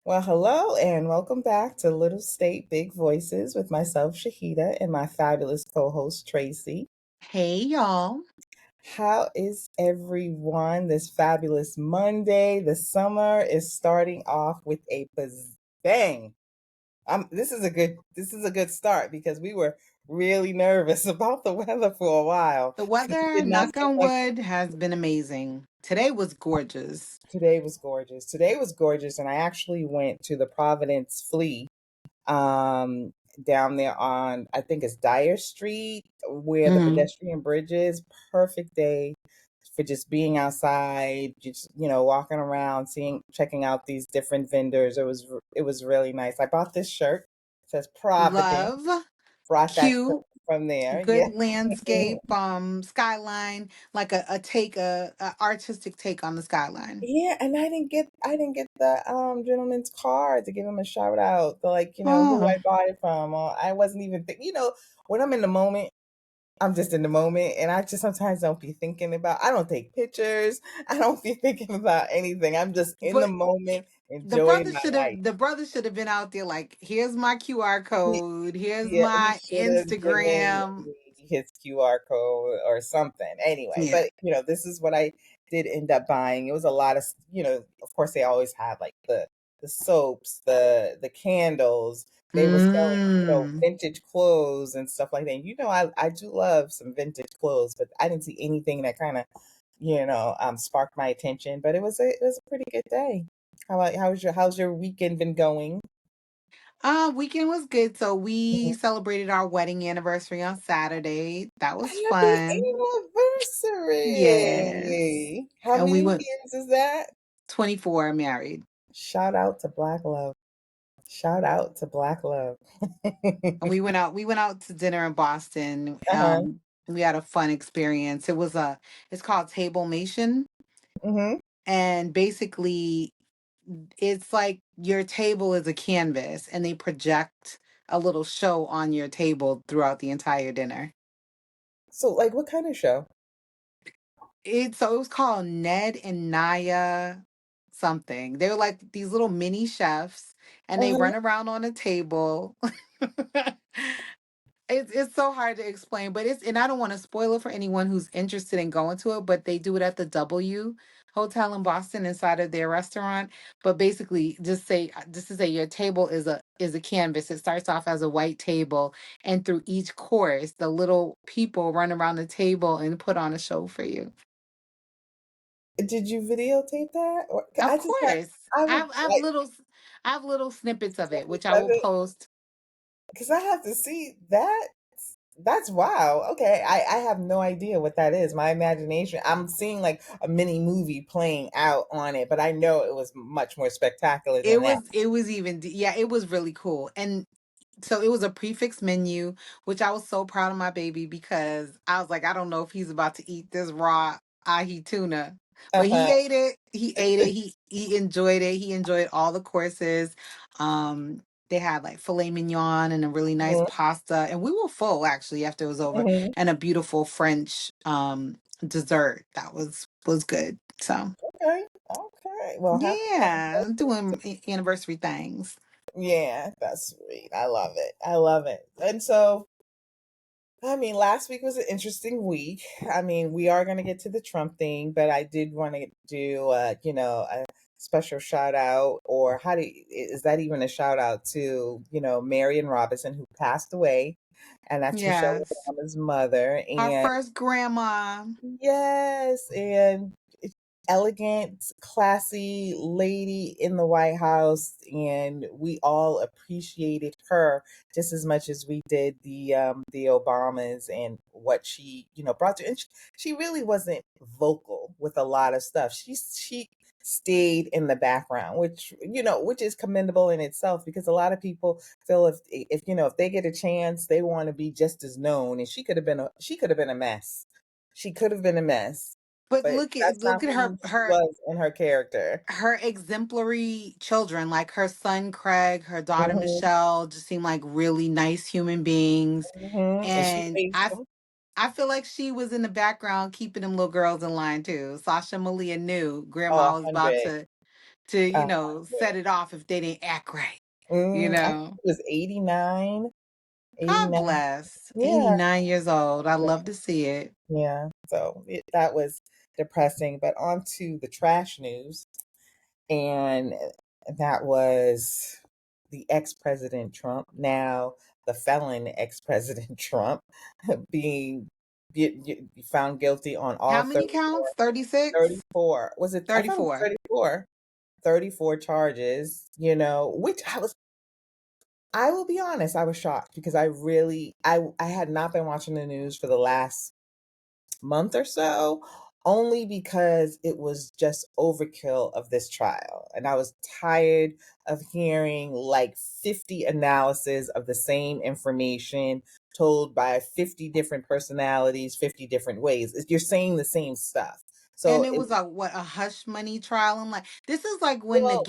Well, hello and welcome back to Little State Big Voices with myself, Shahida, and my fabulous co-host, Tracy. Hey, y'all. How is everyone this fabulous Monday? The summer is starting off with a bang. This is a good start because we were really nervous about the weather for a while. The 'Cause it weather, did not knock seem on like wood, has been amazing. Today was gorgeous. today was gorgeous. Today was gorgeous, and I actually went to the Providence Flea um down there on, I think it's Dyer Street, where the Hmm. pedestrian bridge is. Perfect day for just being outside, just walking around, checking out these different vendors. It was really nice. I bought this shirt. It says Providence. Love, Brought that shirt cute, from there. Yeah. good landscape, skyline, like a artistic take on the skyline. Yeah, and I didn't get the gentleman's card to give him a shout out, to, like, who Oh, I bought it from. I wasn't even when I'm in the moment, I'm just in the moment, and I just sometimes don't be thinking about. I don't take pictures. I don't be thinking about anything. I'm just in the but moment, the enjoying brother my should life. have the brother should have been out there like, here's my QR code, here's He my should have given Instagram. me his QR code or something. Anyway, Yeah. but this is what I did end up buying. It was a lot of, of course they always have like the soaps, the candles. They were selling, Mm. vintage clothes and stuff like that. I do love some vintage clothes, but I didn't see anything that kind of, sparked my attention. But it was a pretty good day. How's your weekend been going? Weekend was good. So we Mhm. celebrated our wedding anniversary on Saturday. That was Happy fun. Yes. anniversary! How And we many went years is that? 24 married. Shout out to Black Love. Shout out to Black Love. And we went out to dinner in Boston. Uh-huh. We had a fun experience. It's called Tablemation. Mhm. And basically it's like your table is a canvas and they project a little show on your table throughout the entire dinner. So, like, what kind of show? It was called Ned and Naya something. They're like these little mini chefs and they Uh-huh. run around on a table. It's so hard to explain, but and I don't want to spoil it for anyone who's interested in going to it, but they do it at the W Hotel in Boston inside of their restaurant. But basically just to say your table is a canvas. It starts off as a white table, and through each course, the little people run around the table and put on a show for you. Did you videotape that? Or Of I just have course. I I would have, I have like little I have little snippets of it, which I of will it post. because I have to see that. That's wow. Okay. I have no idea what that is. My imagination, I'm seeing like a mini movie playing out on it, but I know it was much more spectacular It than that. was it was even yeah, it was really cool. And so it was a prefix menu, which I was so proud of my baby because I was like, I don't know if he's about to eat this raw ahi tuna. But he Uh-huh. ate it. He ate it. He enjoyed it. He enjoyed all the courses. They had like filet mignon and a really nice Mhm, pasta. And we were full actually after it was over. mhm. And a beautiful French dessert that was good. So Okay. Okay. Well, happy yeah, anniversary doing to anniversary things. yeah, that's sweet. I love it. I love it. And so, I mean, last week was an interesting week. I mean, we are going to get to the Trump thing, but I did want to do, a special shout out, or is that even a shout out to, Marion Robinson, who passed away, and that's Michelle Yes. Obama's mother. Our And first grandma. yes, and elegant, classy lady in the White House, and we all appreciated her just as much as we did the Obamas and what she brought to. And she really wasn't vocal with a lot of stuff. She stayed in the background, which is commendable in itself, because a lot of people feel if they get a chance, they want to be just as known. And she could have been a mess. She could have been a mess. But but that's look not at who her she was in her character. her exemplary children, like her son Craig, her daughter Hmm. Michelle, just seem like really nice human beings. Hmm. And she And raised them. I feel like she was in the background keeping them little girls in line too. Sasha Malia knew Oh, grandma was about 100. to, 100. set it off if they didn't act right. You I think know. it was 89. God 89. bless. Yeah. 89 years old. I love to see it. Yeah. So that was depressing. But on to the trash news. And that was the ex-president Trump, now the felon ex-president Trump, being found guilty on all How many counts? 36? 34. Was it? I thought it was 34. 34. 34 charges. Which I will be honest, I was shocked because I had not been watching the news for the last month or so, only because it was just overkill of this trial. And I was tired of hearing like 50 analyses of the same information told by 50 different personalities, 50 different ways. You're saying the same stuff. And So it it was a what, a hush money trial. I'm like, this is like when the Well, no,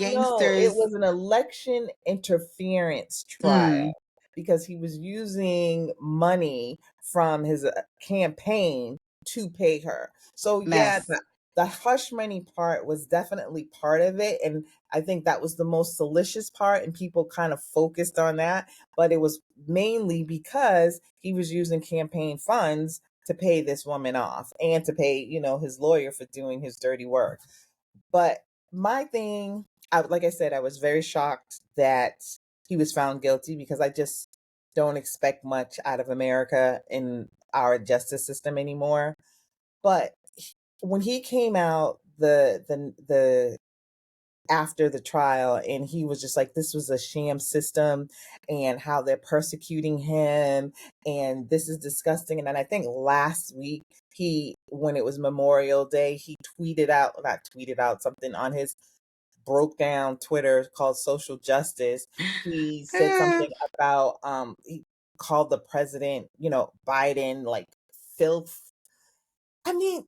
it gangsters. was an election interference trial Mm, because he was using money from his campaign to pay her. So yeah, mess. the hush money part was definitely part of it, and I think that was the most salacious part, and people kind of focused on that. But it was mainly because he was using campaign funds to pay this woman off and to pay, his lawyer for doing his dirty work. But my thing, like I said, I was very shocked that he was found guilty because I just don't expect much out of America in our justice system anymore. But when he came out, the after the trial, and he was just like, this was a sham system and how they're persecuting him, and this is disgusting. And then I think last week, when it was Memorial Day, he tweeted out, not tweeted out, something on his broke down Twitter called social justice. He said Eh, something about he called the president, Biden, like filth. I mean,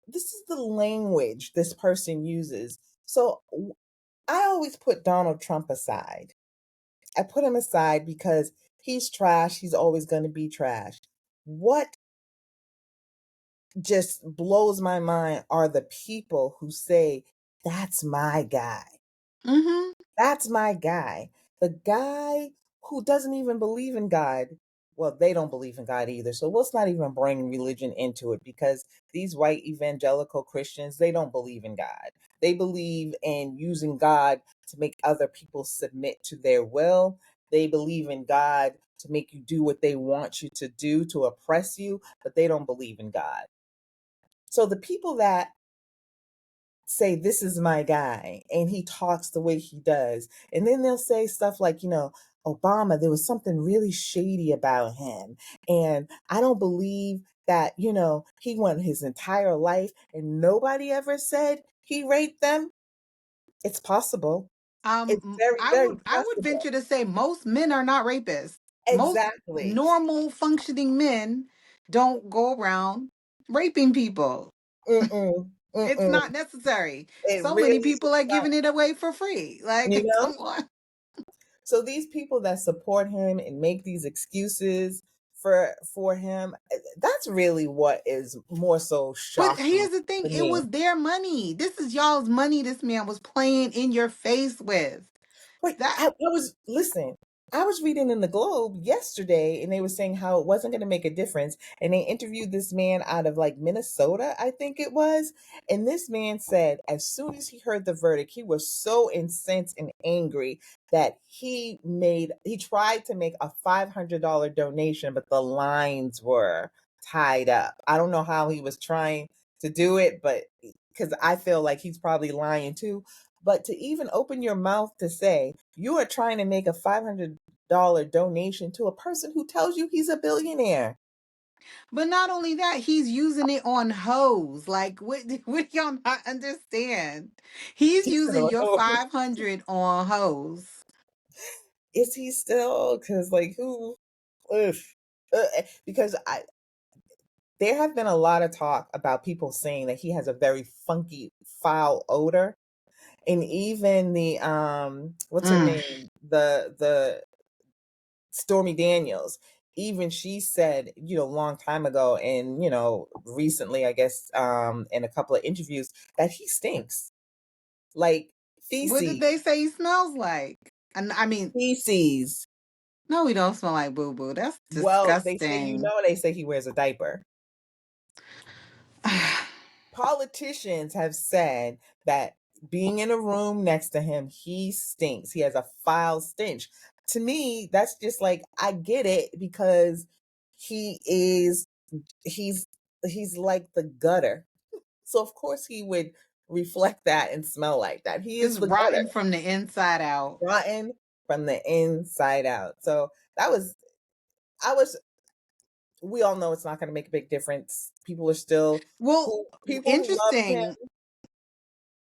this is the language this person uses. So I always put Donald Trump aside. I put him aside because he's trash. He's always going to be trash. What just blows my mind are the people who say, that's my guy. mm-hmm. That's my guy. The guy who doesn't even believe in God. Well, they don't believe in God either. So let's not even bring religion into it because these white evangelical Christians, they don't believe in God. They believe in using God to make other people submit to their will. They believe in God to make you do what they want you to do to oppress you, but they don't believe in God. So the people that say this is my guy and he talks the way he does, and then they'll say stuff like, Obama, there was something really shady about him, and I don't believe that, he went his entire life and nobody ever said he raped them. It's possible. It's very, very I would possible. venture to say most men are not rapists. Most Exactly. normal functioning men don't go around raping people. Mm-mm, It's mm-mm. not necessary. It So many really people are is not. giving it away for free. you Like, know come on. So these people that support him and make these excuses for him, that's really what is more so But shocking here's the thing, to it me. was their money. This is y'all's money this man was playing in your face with. Wait, That I was listen. I was reading in the Globe yesterday, and they were saying how it wasn't going to make a difference. And they interviewed this man out of like Minnesota, I think it was. And this man said, as soon as he heard the verdict, he was so incensed and angry that he tried to make a $500 donation, but the lines were tied up. I don't know how he was trying to do it, but because I feel like he's probably lying too. But to even open your mouth to say you are trying to make a $500 donation to a person who tells you he's a billionaire. But not only that, he's using it on hoes. Like, what, what do y'all not understand? He's He said, using your oh, 500 on hoes. is he still? Because, like, who? Ugh. Because there have been a lot of talk about people saying that he has a very funky, foul odor. And even the what's her Mm. name? The Stormy Daniels. Even she said, a long time ago, and recently, I guess, in a couple of interviews, that he stinks like What did feces. they say he smells like? And I mean, Feces. no, we don't smell like boo boo. That's Well, they say, disgusting. they say he wears a diaper. Politicians have said that being in a room next to him, he stinks. He has a foul stench. To me, that's just like, I get it, because he is he's he's like the gutter. So of course he would reflect that and smell like that. He is It's the gutter, rotten from the inside out. rotten from the inside out. So that was I was we all know it's not going to make a big difference. People are still Well, people who love interesting. him.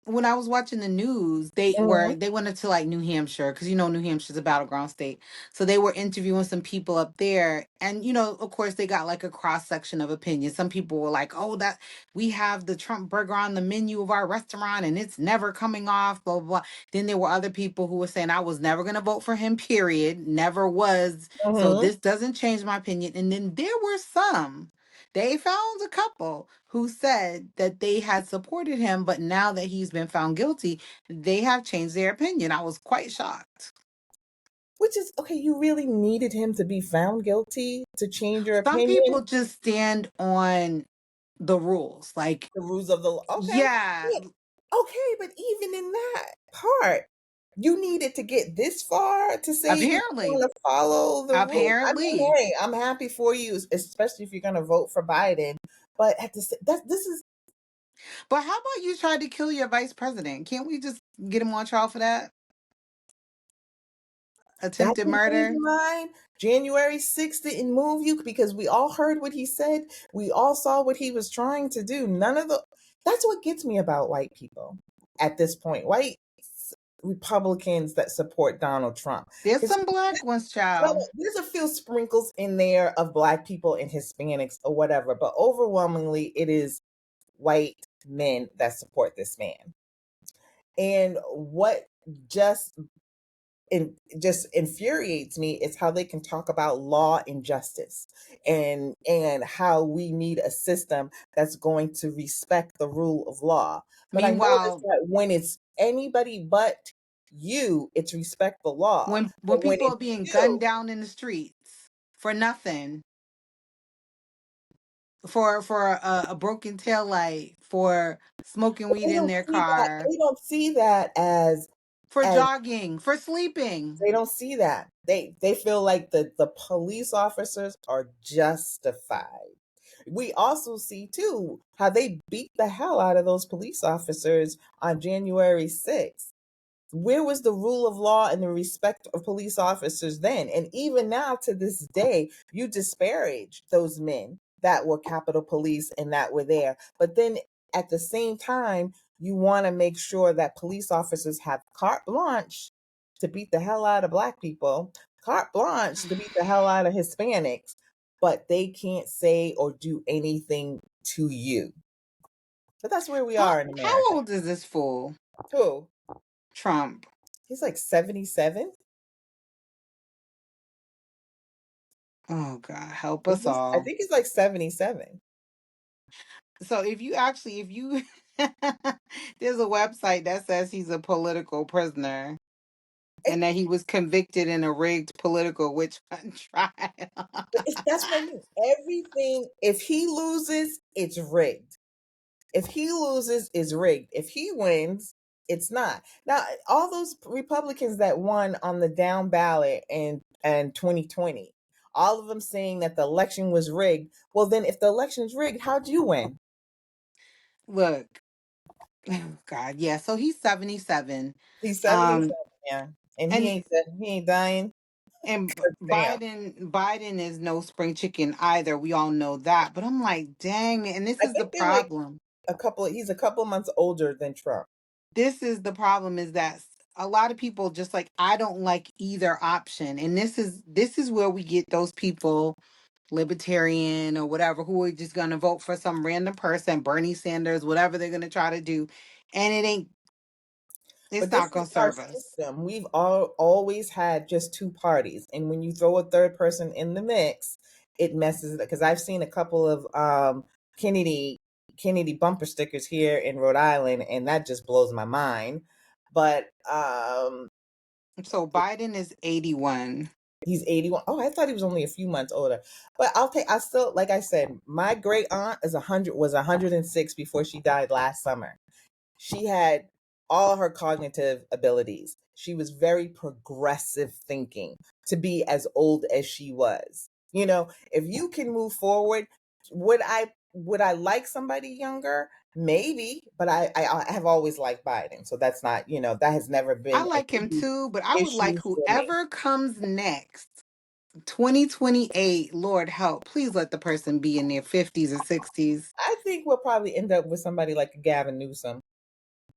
When I was watching the news, Mhm. they went into like New Hampshire, because New Hampshire's a battleground state. So they were interviewing some people up there, and of course they got like a cross section of opinions. Some people were like, "Oh, that we have the Trump burger on the menu of our restaurant, and it's never coming off." Blah blah. Blah. Then there were other people who were saying, "I was never going to vote for him. Period. Never was. So Mhm. this doesn't change my opinion." And then there were some. They found a couple who said that they had supported him, but now that he's been found guilty, they have changed their opinion. I was quite shocked. Which is okay. You really needed him to be found guilty to change your Some opinion. people just stand on the rules. Like, The rules of the law. Okay. yeah, Yeah. Okay, but even in that part, you needed to get this far to say you apparently, want to follow the rules. I mean, apparently. hey, I'm happy for you, especially if you're going to vote for Biden. But this is But how about you try to kill your vice president? Can't we just get him on trial for that? that Attempted didn't change murder? your mind. January 6th didn't move you because we all heard what he said. We all saw what he was trying to do. That's what gets me about white people at this point. White Republicans that support Donald Trump. There's Because some black ones, child. there's a few sprinkles in there of black people and Hispanics or whatever, but overwhelmingly it is white men that support this man. And what just just infuriates me is how they can talk about law and justice, and how we need a system that's going to respect the rule of law. But I noticed Meanwhile, that when it's anybody but you, it's respect the law. when But when people are it's being gunned you, down in the streets for nothing, for a broken tail light, for smoking weed they in don't their see that. car, They don't see that for as jogging, for sleeping. they don't see that. They feel like the police officers are justified. We also see too how they beat the hell out of those police officers on January 6th. Where was the rule of law and the respect of police officers then? And even now to this day, you disparage those men that were Capitol Police and that were there. But then at the same time, you want to make sure that police officers have carte blanche to beat the hell out of black people, carte blanche to beat the hell out of Hispanics, but they can't say or do anything to you. But that's where we are in How America. old is this fool, Who? Trump? He's like 77. Oh God, help us I all. think he's like 77. So if you there's a website that says he's a political prisoner It, and that he was convicted in a rigged political witch hunt trial. that's what I mean. Everything, if he loses, it's rigged. If he loses, it's rigged. If he wins, it's not. Now, all those Republicans that won on the down ballot in 2020, all of them saying that the election was rigged. Well, then if the election's rigged, how'd you win? Look, oh God, yeah. So he's 77. He's Um, 77, yeah. And he and ain't he ain't dying. Damn. Biden is no spring chicken either. We all know that. But I'm like, dang, and this I is the think they're like problem. he's a couple months older than Trump. This is the problem, is that a lot of people just like, I don't like either option. And this is where we get those people libertarian or whatever, who are just going to vote for some random person, Bernie Sanders, whatever they're going to try to do. And it's But this not is going to our serve us. system. We've always had just two parties, and when you throw a third person in the mix, it messes it up. Because I've seen a couple of Kennedy Kennedy bumper stickers here in Rhode Island, and that just blows my mind. But So Biden is 81. he's 81. Oh, I thought he was only a few months older. But I still, like I said, my great aunt is 100 was 106 before she died last summer. She had all her cognitive abilities. She was very progressive thinking to be as old as she was. You know, if you can move forward, would I like somebody younger? Maybe, but I have always liked Biden. So that's not, that has never I been a like him huge too, but I would like issue for me. whoever comes next, 2028, Lord help, please let the person be in their 50s or 60s. I think we'll probably end up with somebody like Gavin Newsom.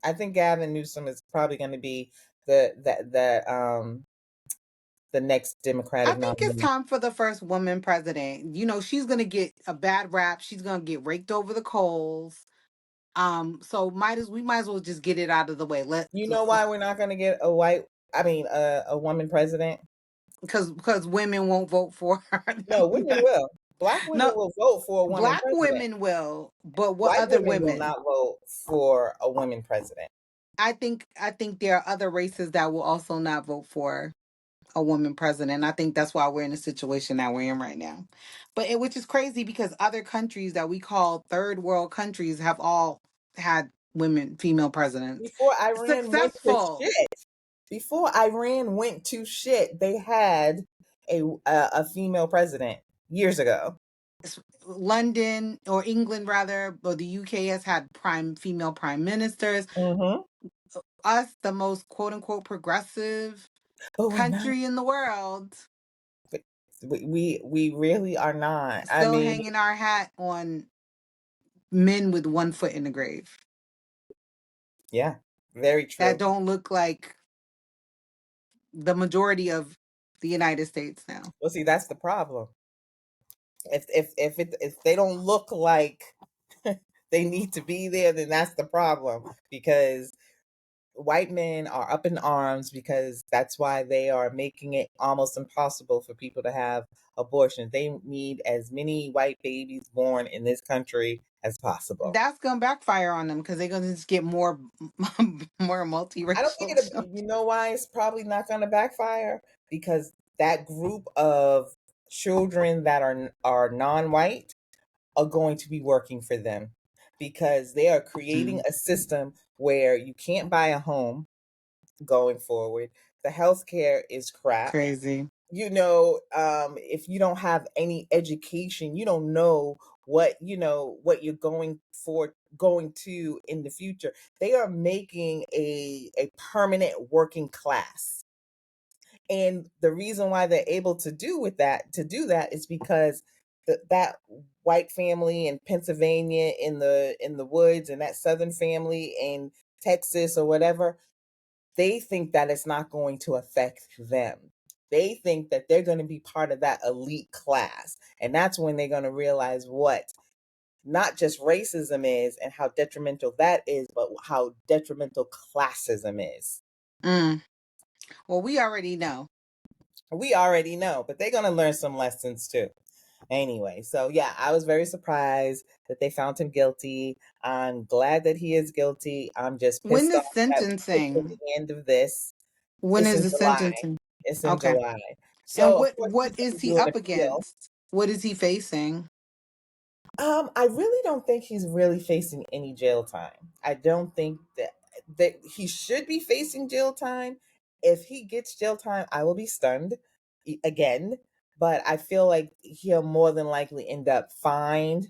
I think Gavin Newsom is probably going to be the the next I Democratic think it's nominee. time for the first woman president. She's going to get a bad rap. She's going to get raked over the coals. So we might as well just get it out of the way. You know why we're not going to get a woman president? Because women won't vote for her. No, women will. Black women No, will vote for a woman black president. women will, but what White other women will women? not vote for a woman president. I think there are other races that will also not vote for a woman president. I think that's why we're in the situation that we're in right now. Which is crazy because other countries that we call third world countries have all had female presidents. Before Iran went to Successful. shit, they had a female president years ago. London or England rather, or the UK has had female prime ministers. Hmm. Us, the most quote unquote progressive But we're not. country in the world, We really are not. I still mean, hanging our hat on men with one foot in the grave yeah, very that true. don't look like the majority of the United States now. Well, see, that's the problem. If they don't look like they need to be there, then that's the problem. Because white men are up in arms because that's why they are making it almost impossible for people to have abortions. They need as many white babies born in this country as possible. That's gonna backfire on them because they're gonna just get more more I don't think multiracial it'll, children. you know why it's probably not going to backfire? Because that group of children that are non-white are going to be working for them because they are creating Mm, a system where you can't buy a home going forward. The healthcare is crap. crazy. If you don't have any education, you don't know what you're going to in the future. They are making a permanent working class, and the reason why they're able to do that is because that white family in Pennsylvania in the woods, and that southern family in Texas or whatever, they think that it's not going to affect them. They think that they're going to be part of that elite class. And that's when they're going to realize what not just racism is and how detrimental that is, but how detrimental classism is. Mm. Well, we already know. We already know, but they're going to learn some lessons too. Anyway, so yeah, I was very surprised that they found him guilty. I'm glad that he is guilty. I'm just When pissed is off that we get to sentencing? the end of this. When It's is in the July. sentencing? It's in Okay. July. And So of what course what he's going is to he do an up appeal. against? What is he facing? I really don't think he's really facing any jail time. I don't think that he should be facing jail time. If he gets jail time, I will be stunned again. But I feel like he'll more than likely end up fined.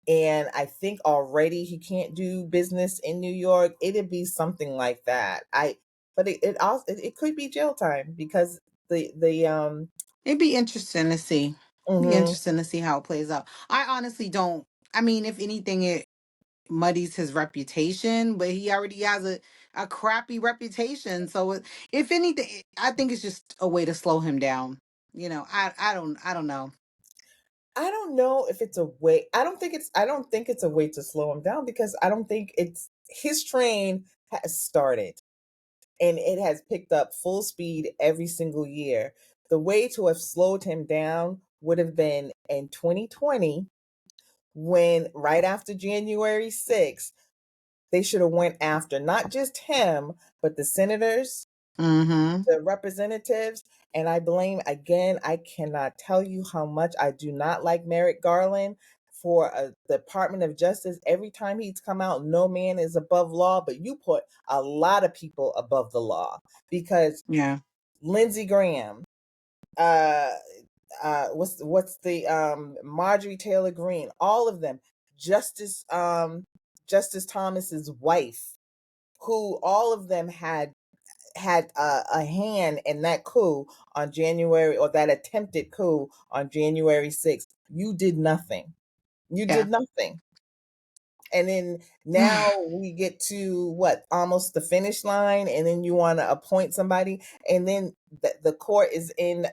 And I think already he can't do business in New York. It'd be something like that. But it also it could be jail time because the It'd be interesting to see. Be mhm. interesting to see how it plays out. I honestly don't. I mean, if anything, it muddies his reputation, but he already has a crappy reputation. So if anything, I think it's just a way to slow him down. I don't know. I don't know if it's a way. I don't think it's a way to slow him down, because I don't think it's his train has started and it has picked up full speed every single year. The way to have slowed him down would have been in 2020, when right after January 6th, they should have went after not just him, but the senators, Mm-hmm. the representatives. And I blame, again, I cannot tell you how much I do not like Merrick Garland for the Department of Justice. Every time he's come out, no man is above law, but you put a lot of people above the law, because Yeah. Lindsey Graham, uh what's the Marjorie Taylor Greene, all of them, Justice Justice Thomas's wife, who all of them had a hand in that coup on January, or that attempted coup on January 6th. You did nothing. You Yeah. did nothing. And then now we get to what, almost the finish line, and then you want to appoint somebody, and then the court is in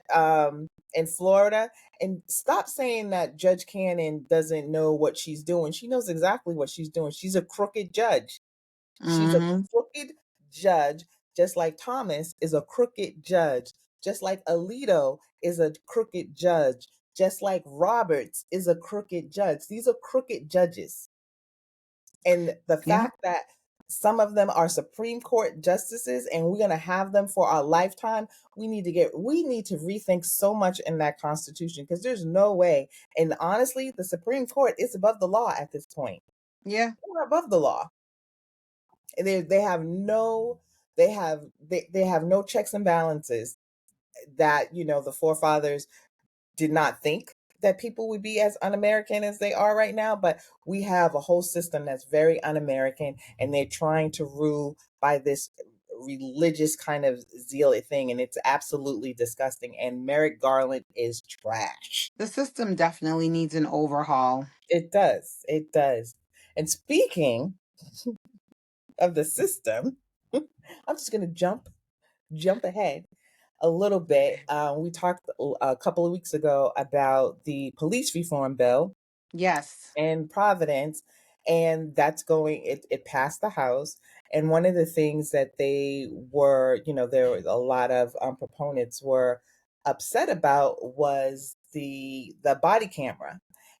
Florida. And stop saying that Judge Cannon doesn't know what she's doing. She knows exactly what she's doing. She's a crooked judge. She's a Mm-hmm. crooked judge, just like Thomas is a crooked judge, just like Alito is a crooked judge, just like Roberts is a crooked judge. These are crooked judges. And the Yeah. fact that some of them are Supreme Court justices and we're going to have them for our lifetime, we need to rethink so much in that Constitution, because there's no way. And honestly, the Supreme Court is above the law at this point. Yeah. They're above the law. And they have no, they have no checks and balances that, the forefathers did not think that people would be as un-American as they are right now. But we have a whole system that's very un-American, and they're trying to rule by this religious kind of zealot thing, and it's absolutely disgusting. And Merrick Garland is trash. The system definitely needs an overhaul. It does. It does. And speaking of the system, I'm just going to jump ahead a little bit. We talked a couple of weeks ago about the police reform bill Yes. in Providence, and that's going. It passed the House, and one of the things that they were, there was a lot of proponents were upset about was the body camera,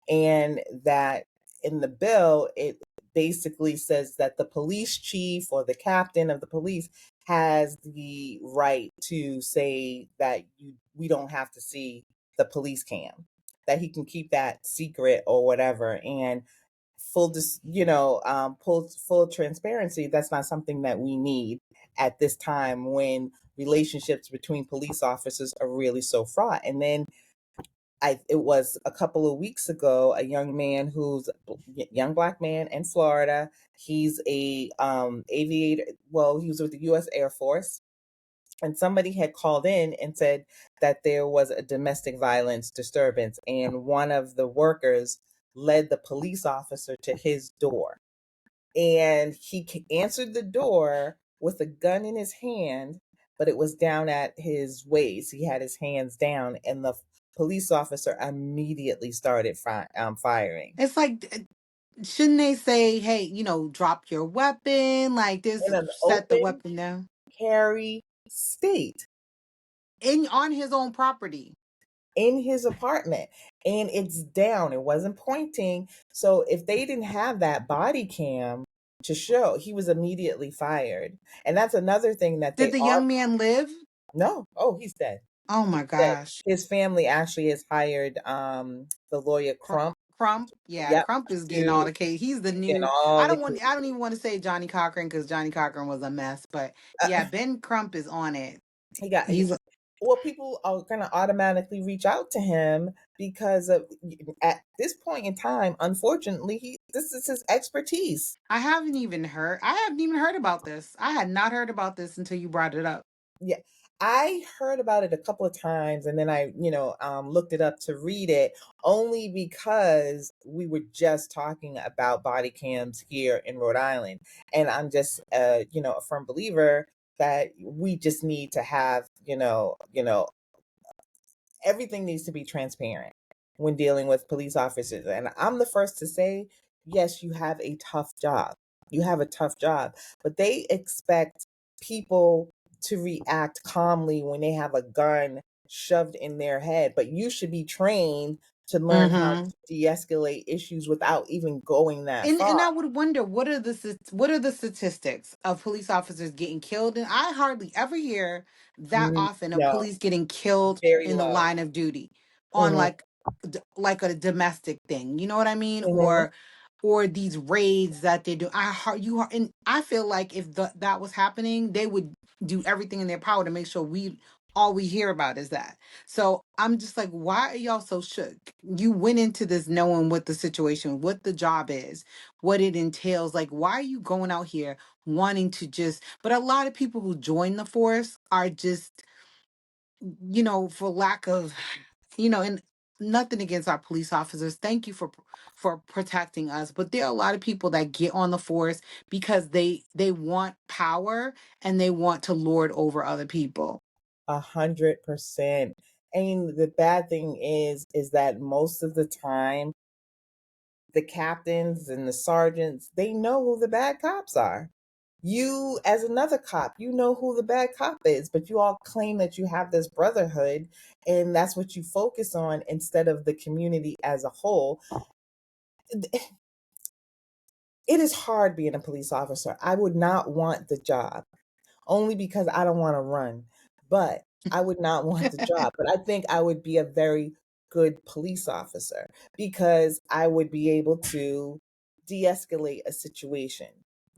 and that in the bill it basically says that the police chief or the captain of the police has the right to say that we don't have to see the police cam, that he can keep that secret or whatever. And full transparency, that's not something that we need at this time, when relationships between police officers are really so fraught. And then it was a couple of weeks ago, a young man who's young black man in Florida. He's a aviator. Well, he was with the U.S. Air Force, and somebody had called in and said that there was a domestic violence disturbance, and one of the workers led the police officer to his door, and he answered the door with a gun in his hand, but it was down at his waist. He had his hands down, and the police officer immediately started firing. It's like, shouldn't they say, hey, drop your weapon? Like this, In an set the open weapon down carry state, in on his own property. in his apartment, and it's down, it wasn't pointing. So if they didn't have that body cam to show, he was immediately fired. And that's another thing that Did they the are. young man live? No, oh, he's dead. Oh He's my dead. gosh. His family actually has hired the lawyer Crump. Crump, yeah, Yep, Crump is getting all to the case. He's the get new. all the I don't even want to say Johnny Cochran because Johnny Cochran was a mess. But yeah, uh, Ben Crump is on it. he got he, He's well, people are going to automatically reach out to him because of, at this point in time, unfortunately, this is his expertise. I haven't even heard about this. I had not heard about this until you brought it up. Yeah, I heard about it a couple of times, and then I, looked it up to read it, only because we were just talking about body cams here in Rhode Island, and I'm just, a firm believer that we just need to have, everything needs to be transparent. when dealing with police officers. And I'm the first to say, yes, you have a tough job. You have a tough job, but they expect people to react calmly when they have a gun shoved in their head. But you should be trained to learn how Mm-hmm. to de-escalate issues without even going that And far. I would wonder what are the statistics of police officers getting killed? And I hardly ever hear that often of No, police getting killed very in the low. line of duty on Mhm, like a domestic thing. You know what I mean? mhm. Or these raids that they do. And I feel like if that was happening, they would do everything in their power to make sure we all we hear about is that. So I'm just like, why are y'all so shook? You went into this knowing what the situation, what the job is, what it entails. Like, why are you going out here wanting to just, but a lot of people who join the force are just, for lack of, and nothing against our police officers. Thank you for protecting us. But there are a lot of people that get on the force because they want power and they want to lord over other people. 100%. And the bad thing is that most of the time, the captains and the sergeants, they know who the bad cops are. You, as another cop, you know who the bad cop is, but you all claim that you have this brotherhood, and that's what you focus on instead of the community as a whole. It is hard being a police officer. I would not want the job only because I don't want to run. But I would not want the job. But I think I would be a very good police officer because I would be able to de-escalate a situation.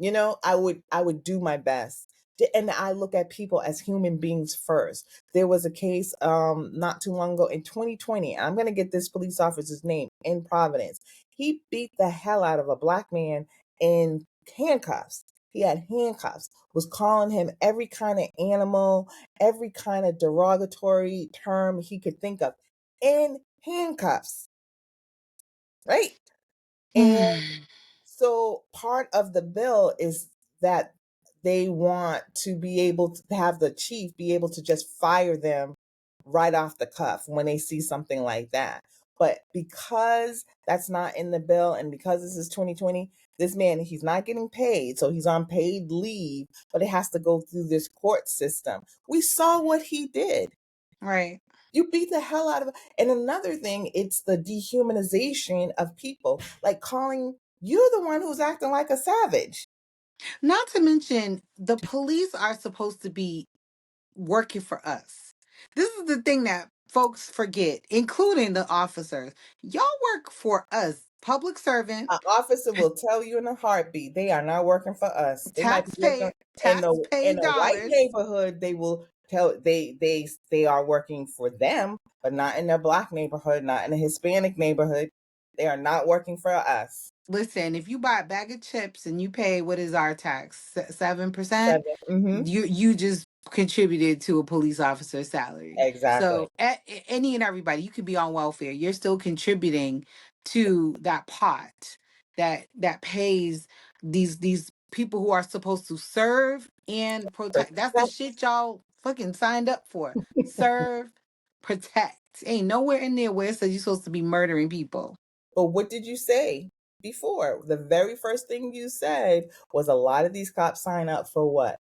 I would do my best. And I look at people as human beings first. There was a case not too long ago in 2020. I'm going to get this police officer's name in Providence. He beat the hell out of a black man in handcuffs. He had handcuffs, was calling him every kind of animal, every kind of derogatory term he could think of in handcuffs, right? And so part of the bill is that they want to be able to have the chief be able to just fire them right off the cuff when they see something like that. But because that's not in the bill and because this is 2020, this man, he's not getting paid. So he's on paid leave, but it has to go through this court system. We saw what he did. Right. You beat the hell out of it. And another thing, it's the dehumanization of people, like calling you the one who's acting like a savage. Not to mention, the police are supposed to be working for us. This is the thing that folks forget, including the officers. Y'all work for us, public servant, An officer will tell you in a heartbeat they are not working for us. They might be working in tax-paid a white dollars. neighborhood. They will tell they are working for them, but not in a black neighborhood, not in a Hispanic neighborhood. They are not working for us. Listen, if you buy a bag of chips and you pay what is our tax, 7%, 7. Mm-hmm. you just contributed to a police officer's salary. Exactly. So any and everybody, you could be on welfare. You're still contributing to that pot that pays these people who are supposed to serve and protect. That's the shit y'all fucking signed up for. Serve, protect. Ain't nowhere in there where it says you're supposed to be murdering people. But what did you say before? The very first thing you said was a lot of these cops sign up for what?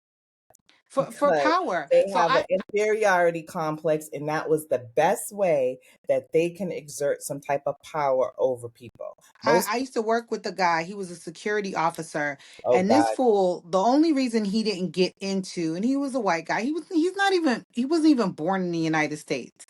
For Because power. they So have an inferiority complex, and that was the best way that they can exert some type of power over people. Most I used to work with a guy. He was a security officer, Oh and this God. fool, the only reason he didn't get into, and he was a white guy. He wasn't even born in the United States.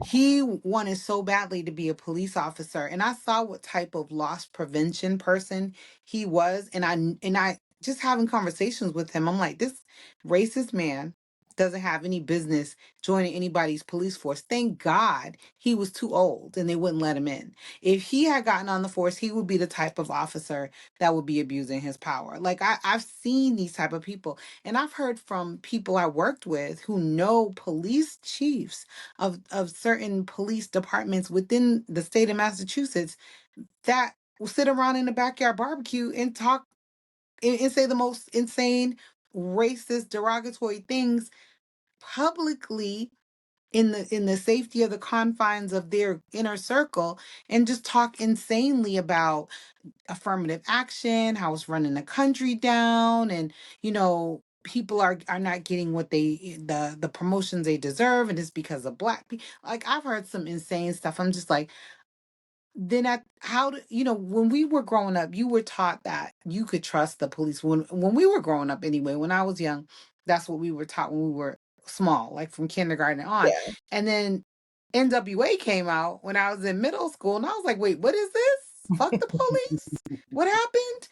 He wanted so badly to be a police officer, and I saw what type of loss prevention person he was, and I just having conversations with him, I'm like, this racist man doesn't have any business joining anybody's police force. Thank God he was too old and they wouldn't let him in. If he had gotten on the force, he would be the type of officer that would be abusing his power. Like I've seen these type of people, and I've heard from people I worked with who know police chiefs of certain police departments within the state of Massachusetts that will sit around in the backyard barbecue and talk and say the most insane, racist, derogatory things publicly in the safety of the confines of their inner circle and just talk insanely about affirmative action, how it's running the country down, and people are not getting what the promotions they deserve, and it's because of black people. Like, I've heard some insane stuff. I'm just like, then how do when we were growing up, you were taught that you could trust the police. When we were growing up, anyway, when I was young, that's what we were taught when we were small, like from kindergarten on. Yeah. And then NWA came out when I was in middle school, and I was like, wait, what is this? Fuck the police. What happened?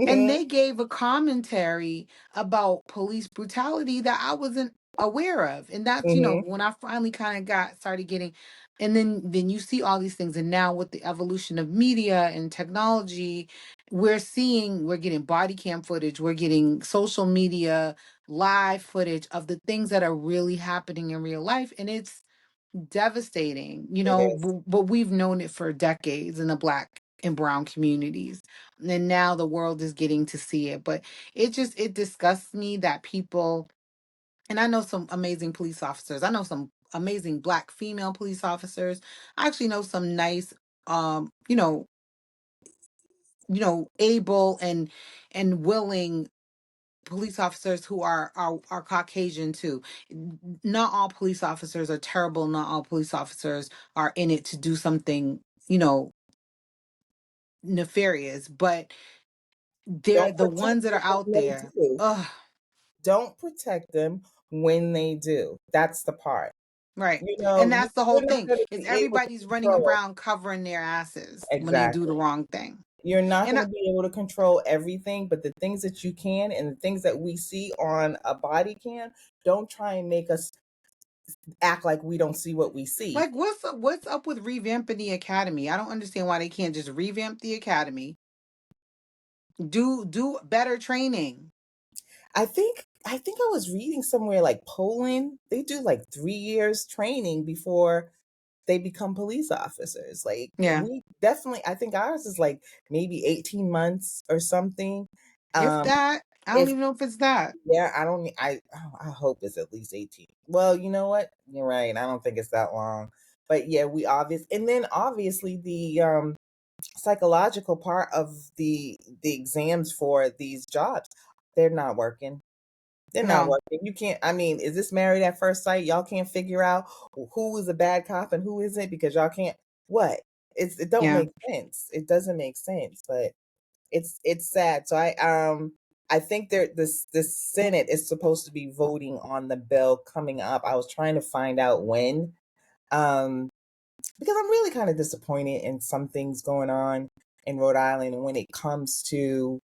And Hmm. they gave a commentary about police brutality that I wasn't aware of. And that's, Hmm. when I finally kind of started getting, and then you see all these things. And now with the evolution of media and technology, we're getting body cam footage, we're getting social media live footage of the things that are really happening in real life, and it's devastating, It is. but we've known it for decades in the black and brown communities, and now the world is getting to see it. But it disgusts me that people, and I know some amazing police officers, I know some amazing black female police officers, I actually know some nice, um you know able and willing police officers who are Caucasian too. Not all police officers are terrible. Not all police officers are in it to do something, nefarious. But they're Don't the protect ones that them are when out they there. do. Ugh, Don't protect them when they do. That's the part. right. And that's the whole You're not thing. going to Is be able to everybody's running control. around covering their asses when they do the Exactly. wrong thing. You're not And going to be able to control everything, but the things that you can and the things that we see on a body cam, don't try and make us act like we don't see what we see. like, what's up with revamping the academy? I don't understand why they can't just revamp the academy. Do better training. I think I was reading somewhere like Poland, they do like 3 years training before they become police officers. Like Yeah. we definitely, I think ours is like maybe 18 months or something. If Um, that, I don't if even know if it's that. Yeah, I don't. I hope it's at least 18. Well, you know what? You're right. I don't think it's that long. But yeah, and then obviously the psychological part of the exams for these jobs, they're not working. They're not No. working. You can't. I mean, is this married at first sight? Y'all can't figure out who is a bad cop and who isn't because y'all can't. What? It don't Yeah. make sense. It doesn't make sense. But it's sad. So I think this Senate is supposed to be voting on the bill coming up. I was trying to find out when, um, because I'm really kind of disappointed in some things going on in Rhode Island, and when it comes to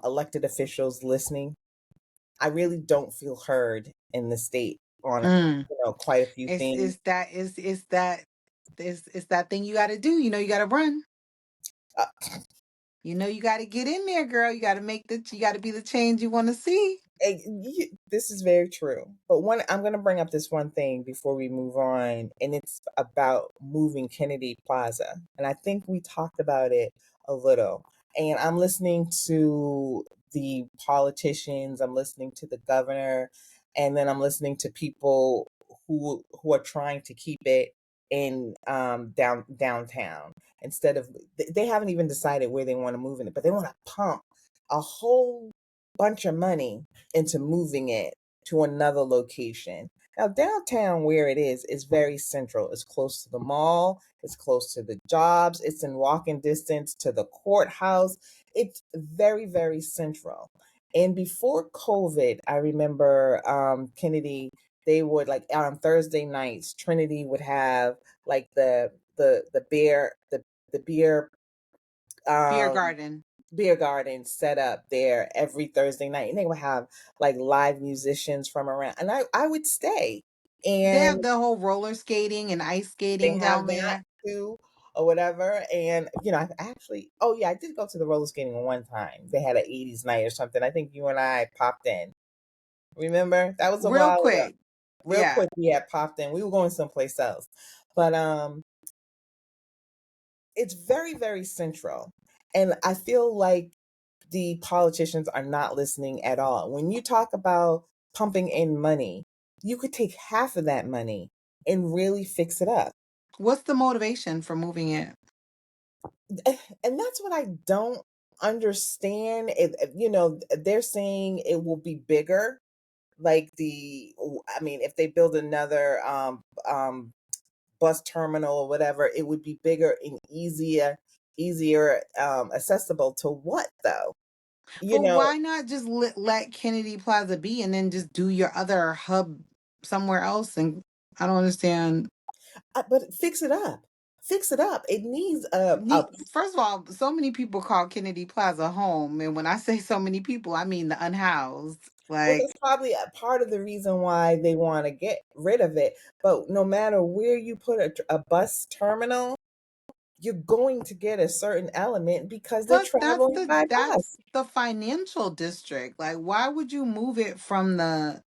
elected officials listening, I really don't feel heard in the state on Mm. quite a few It's things. it's that it's that thing you got to do. You got to run. Uh, You got to get in there, girl. You got to be the change you want to see. This is very true. But I'm going to bring up this one thing before we move on, and it's about moving Kennedy Plaza. And I think we talked about it a little. And I'm listening to the politicians, I'm listening to the governor, and then I'm listening to people who are trying to keep it in downtown instead of they haven't even decided where they want to move in it, but they want to pump a whole bunch of money into moving it to another location. Now, downtown, where it is very central. It's close to the mall, it's close to the jobs, it's in walking distance to the courthouse. It's very, very central. And before COVID, I remember Kennedy, they would like on Thursday nights, Trinity would have like the beer Beer um garden. beer garden set up there every Thursday night, and they would have like live musicians from around, and I would stay, They and have the whole roller skating and ice they skating have down that there. too or whatever. And I actually, oh yeah, I did go to the roller skating one time. They had an 80s night or something. I think you and I popped in. Remember? That was a Real while ago. quick. Real Yeah. quick, we had popped in. We were going someplace else. But it's very, very central. And I feel like the politicians are not listening at all. When you talk about pumping in money, you could take half of that money and really fix it up. What's the motivation for moving it? And that's what I don't understand. They're saying it will be bigger, like I mean, if they build another bus terminal or whatever, it would be bigger and easier accessible to what though? You But know, why not just let Kennedy Plaza be and then just do your other hub somewhere else? And I don't understand. but fix it up. Fix it up. It needs a First of all, so many people call Kennedy Plaza home, and when I say so many people, I mean the unhoused. well, Like, that's probably a part of the reason why they want to get rid of it. But no matter where you put a bus terminal, you're going to get a certain element because they're but traveling by that's bus. the financial district. Like, why would you move it from the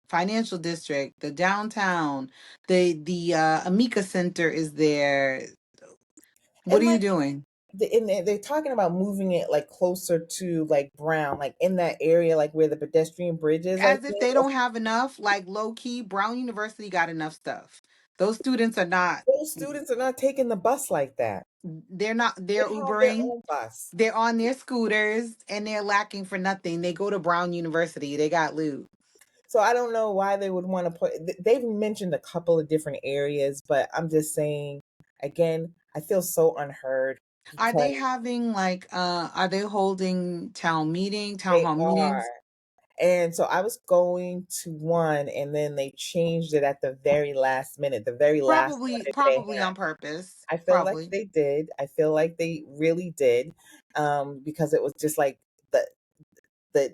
financial district, the downtown, the Amica Center is there? What And are you like doing? they're talking about moving it like closer to like Brown, like in that area, like where the pedestrian bridge is. I As if think they don't have enough. Like, low key, Brown University got enough stuff. Those students are not. those students are not taking the bus like that. They're not. They're They have their Ubering. own bus. They're on their scooters and they're lacking for nothing. They go to Brown University. They got loot. So I don't know why they would want to put. They've mentioned a couple of different areas, but I'm just saying again, I feel so unheard Are they because having like are they holding town they hall are. meetings? And so I was going to one, and then they changed it at the very last minute, the very last one that they Probably had. on purpose. I feel like Probably. they did. I feel like they really did, because it was just like the the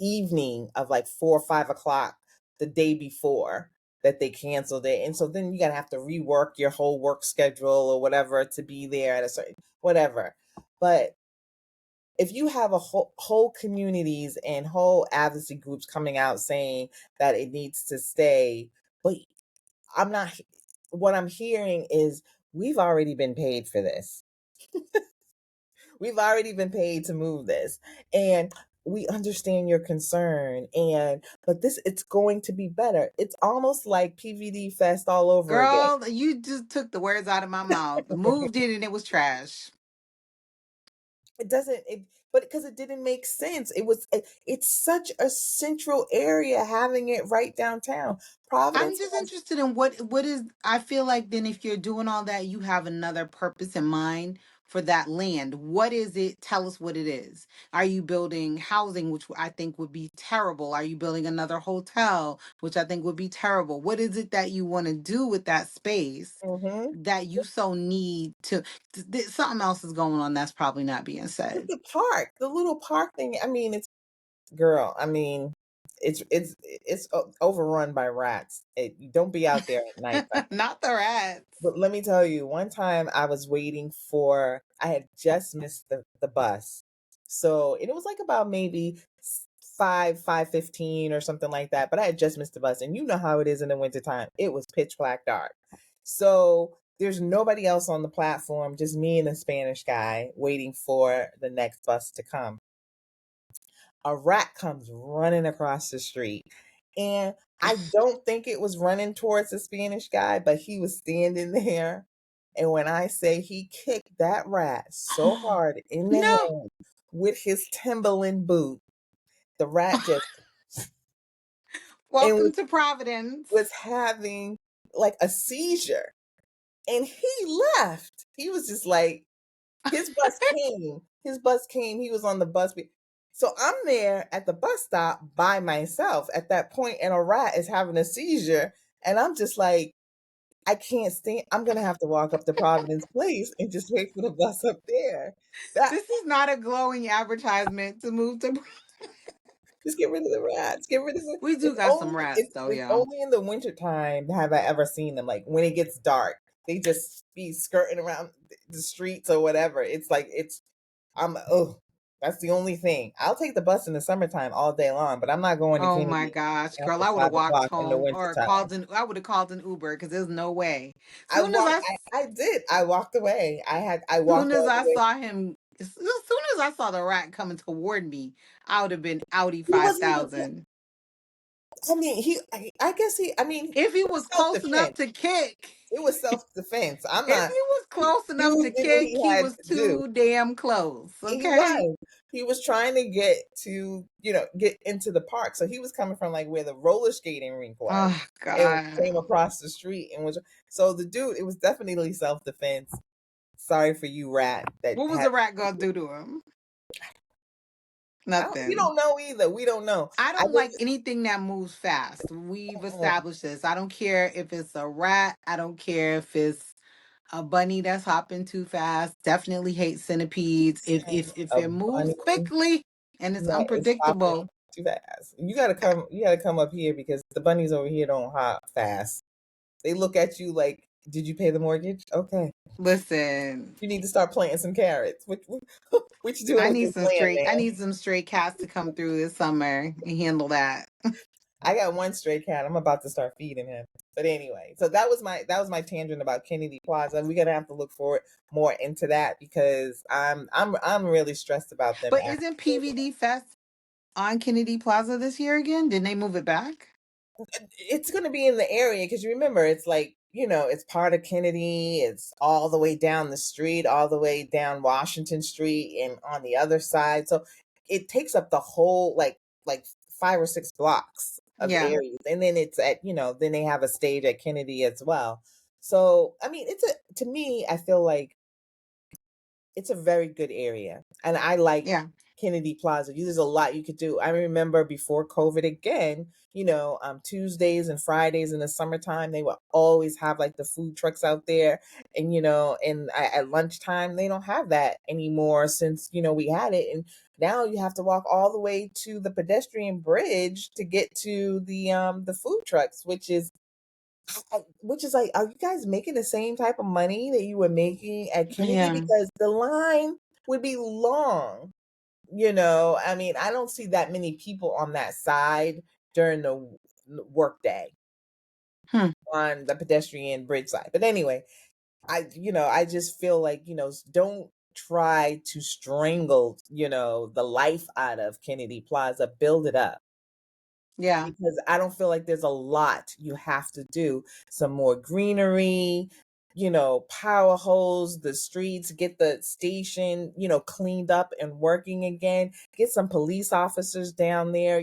evening of like 4 or 5 o'clock the day before that they canceled it, and so then you gotta have to rework your whole work schedule or whatever to be there at a certain whatever. But if you have a whole communities and whole advocacy groups coming out saying that it needs to stay, but I'm not. What I'm hearing is we've already been paid for this. We've already been paid to move this. And we understand your concern, and but this it's going to be better. It's almost like PVD Fest all over again. Girl, you just took the words out of my mouth. Moved it and it was trash. It doesn't it but because it didn't make sense. It's such a central area having it right downtown. I'm Providence just has interested in what is. I feel like then if you're doing all that, you have another purpose in mind for that land. What is it? Tell us what it is. Are you building housing, which I think would be terrible? Are you building another hotel, which I think would be terrible? What is it that you want to do with that space mhm. that you so need to? Something else is going on that's probably not being said. The park, the little park thing. I mean, it's girl. I mean, it's overrun by rats. Don't be out there at night. Not the rats. But let me tell you, one time I was waiting for. I had just missed the bus, so and it was like about maybe 5:15 or something like that. But I had just missed the bus, and you know how it is in the wintertime. It was pitch black dark, so there's nobody else on the platform, just me and a Spanish guy waiting for the next bus to come. A rat comes running across the street. And I don't think it was running towards the Spanish guy, but he was standing there. And when I say he kicked that rat so hard in the No. head with his Timberland boot, the rat just and Welcome to Providence. was having like a seizure. And he left. He was just like, his bus came. His bus came. He was on the bus. So I'm there at the bus stop by myself at that point, and a rat is having a seizure. And I'm just like, I can't stand. I'm gonna have to walk up to Providence Place and just wait for the bus up there. That This is not a glowing advertisement to move to. just get rid of the rats. Get rid of it. We do It's got some only rats it's, though, it's yo. only in the wintertime have I ever seen them. Like when it gets dark, they just be skirting around the streets or whatever. It's like I'm oh, that's the only thing. I'll take the bus in the summertime all day long, but I'm not going to Oh my Kennedy gosh, girl, after I would have five walked o'clock in the home or wintertime. I would have called an Uber because there's no way. I Soon as walked. I I did. I walked away. I soon walked as all I the way. saw him, as soon as I saw the rat coming toward me, I would have been Audi He wasn't even. 5000. I mean, I guess I mean, If he it was was close enough self-defense. to kick, It was self-defense. I'm if not, he was close enough to dude did what kick, he he had was to do. too damn close. He Okay. was. He was trying to get to, get into the park. So he was coming from like where the roller skating rink was Oh and came God. across the street and was, so the dude, it was definitely self-defense. Sorry for you, rat, that What was had, the rat gonna do to him? we Nothing. don't know either. We don't know. I I don't like just, anything that moves fast. We've mm, established this. I don't care if it's a rat. I don't care if it's a bunny that's hopping too fast. Definitely hate centipedes. If a it moves bunny quickly and it's that is hopping unpredictable, too fast. You gotta come up here because the bunnies over here don't hop fast. They look at you like, did you pay the mortgage? Okay. listen, You need to start planting some carrots. What you doing with this land, I man? need some stray cats to come through this summer and handle that. I got one stray cat. I'm about to start feeding him. But anyway, so that was my tangent about Kennedy Plaza. We're gonna have to look forward more into that because I'm really stressed about them But actually. isn't PVD Fest on Kennedy Plaza this year again? Didn't they move it back? It's going to be in the area because you remember it's like, it's part of Kennedy. It's all the way down the street, all the way down Washington Street, and on the other side. So it takes up the whole like 5 or 6 blocks of Yeah, areas, and then it's at then they have a stage at Kennedy as well. So I mean, to me, I feel like it's a very good area, and I like yeah, Kennedy Plaza. There's a lot you could do. I remember before COVID again, Tuesdays and Fridays in the summertime, they would always have like the food trucks out there. And, at lunchtime, they don't have that anymore since, we had it. And now you have to walk all the way to the pedestrian bridge to get to the food trucks, which is like, are you guys making the same type of money that you were making at Kennedy? yeah. Because the line would be long. I mean, I don't see that many people on that side during the work day Hmm. on the pedestrian bridge side. But anyway, I just feel like, don't try to strangle, the life out of Kennedy Plaza, build it up Yeah. because I don't feel like there's a lot you have to do. Some more greenery, power hose the streets, get the station, cleaned up and working again. Get some police officers down there,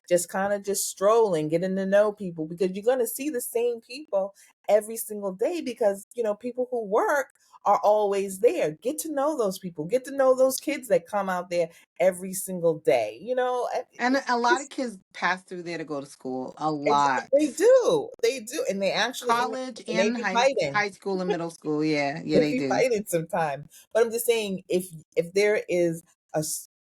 just kind of just strolling, getting to know people because you're going to see the same people every single day because, people who work are always there. Get to know those people, get to know those kids that come out there every single day. And a lot of It's kids pass through there to go to school. A Exactly, lot. they do, and they actually College and they and be fighting. high school and middle school. Yeah, yeah, They they be do. fighting sometimes. But I'm just saying, if there is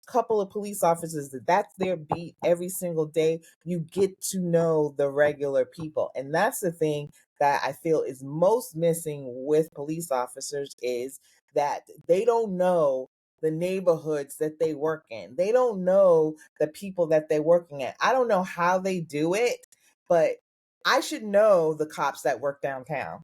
couple of police officers that's their beat every single day, you get to know the regular people, and that's the thing that I feel is most missing with police officers is that they don't know the neighborhoods that they work in. They don't know the people that they're working at. I don't know how they do it, but I should know the cops that work downtown.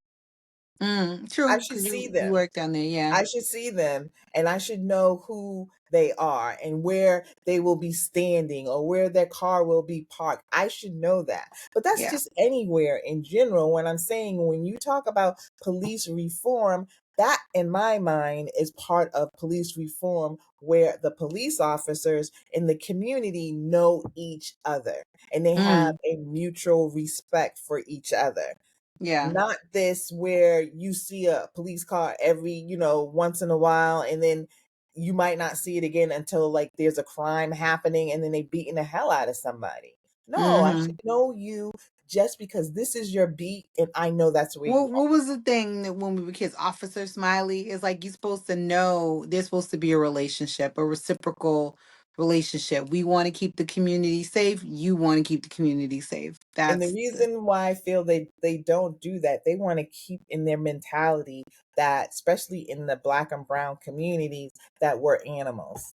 I True, should because see you them. work down there. Yeah, I should see them and I should know who they are and where they will be standing or where their car will be parked. I should know that. But that's yeah, just anywhere in general. When I'm saying when you talk about police reform, that in my mind is part of police reform where the police officers in the community know each other and they have mm, a mutual respect for each other, yeah, not this where you see a police car every, once in a while and then you might not see it again until like there's a crime happening and then they beating the hell out of somebody. No, I should hmm. know you just because this is your beat and I know that's where you What was the thing that when we were kids, Officer Smiley is like you're supposed to know there's supposed to be a relationship, a reciprocal relationship. We want to keep the community safe. You want to keep the community safe. And the That's the, reason why I feel they don't do that, they want to keep in their mentality that, especially in the black and brown communities, that we're animals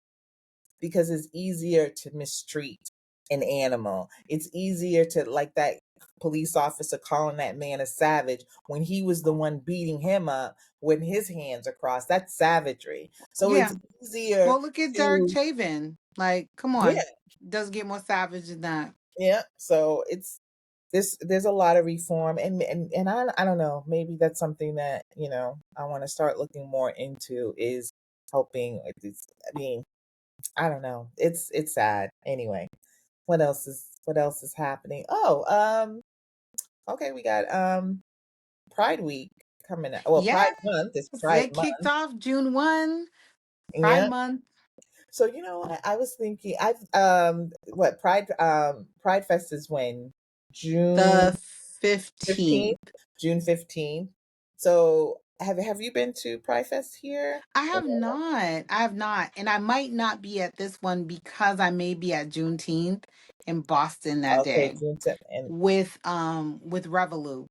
because it's easier to mistreat an animal. It's easier to, like that police officer calling that man a savage when he was the one beating him up when his hands are crossed. That's savagery. So it's yeah. easier Well, look at Derek to, Chauvin. Like, come yeah, on, does get more savage than that. Yeah, so it's this there's a lot of reform, and I don't know, maybe that's something that, I want to start looking more into, is helping with this. I mean, I don't know. It's sad. Anyway, what else is happening? Oh, okay, we got Pride Week coming up. Well, Pride Yes, Month is Pride it kicked Month. off June 1, Pride Yeah. Month, So what? I was thinking I've what Pride Fest is when? June the 15th. 15th? June 15th. So have you been to Pride Fest here? I have not. I have not. And I might not be at this one because I may be at Juneteenth in Boston that Okay, day June 10th. And with Revolut,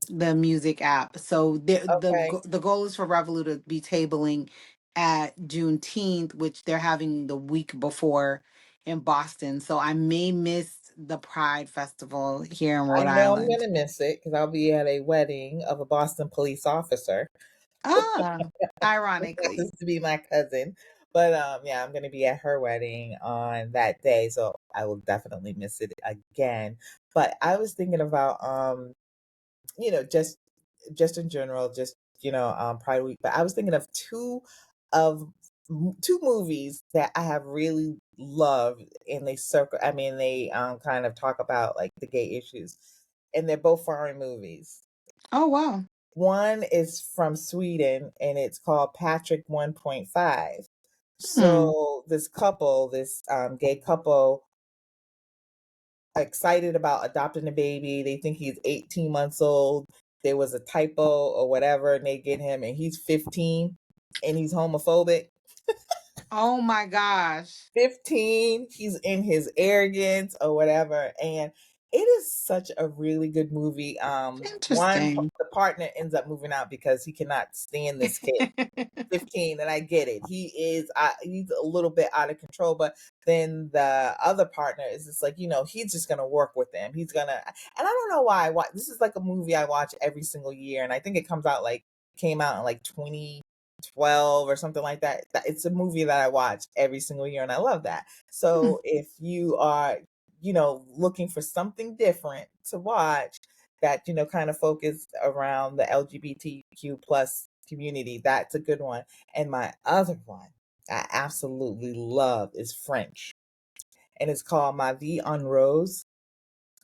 the music app. So okay. the goal is for Revolut to be tabling at Juneteenth, which they're having the week before in Boston. So I may miss the Pride Festival here in I Rhode know I'm Island. gonna miss it because I'll be at a wedding of a Boston police officer. Ah, Who ironically. happens to be my cousin. But yeah, I'm gonna be at her wedding on that day, so I will definitely miss it again. But I was thinking about you know, just in general, just Pride Week. But I was thinking of of two movies that I have really loved, and they circle. I mean, they kind of talk about like the gay issues, and they're both foreign movies. Oh wow. One is from Sweden, and it's called Patrick 1.5. Hmm. So this gay couple, excited about adopting a baby. They think he's 18 months old. There was a typo or whatever, and they get him, and he's 15, and he's homophobic. Oh my gosh. 15, he's in his arrogance or whatever. And it is such a really good movie. Interesting. The partner ends up moving out because he cannot stand this kid. 15, and I get it. He's a little bit out of control, but then the other partner is just like, he's just gonna work with them. And I don't know why. This is like a movie I watch every single year, and I think it came out in like 2012 or something like that. It's a movie that I watch every single year, and I love that. Hmm. So if you are, looking for something different to watch that, kind of focus around the LGBTQ plus community, that's a good one. And my other one I absolutely love is French, and it's called Ma Vie en Rose,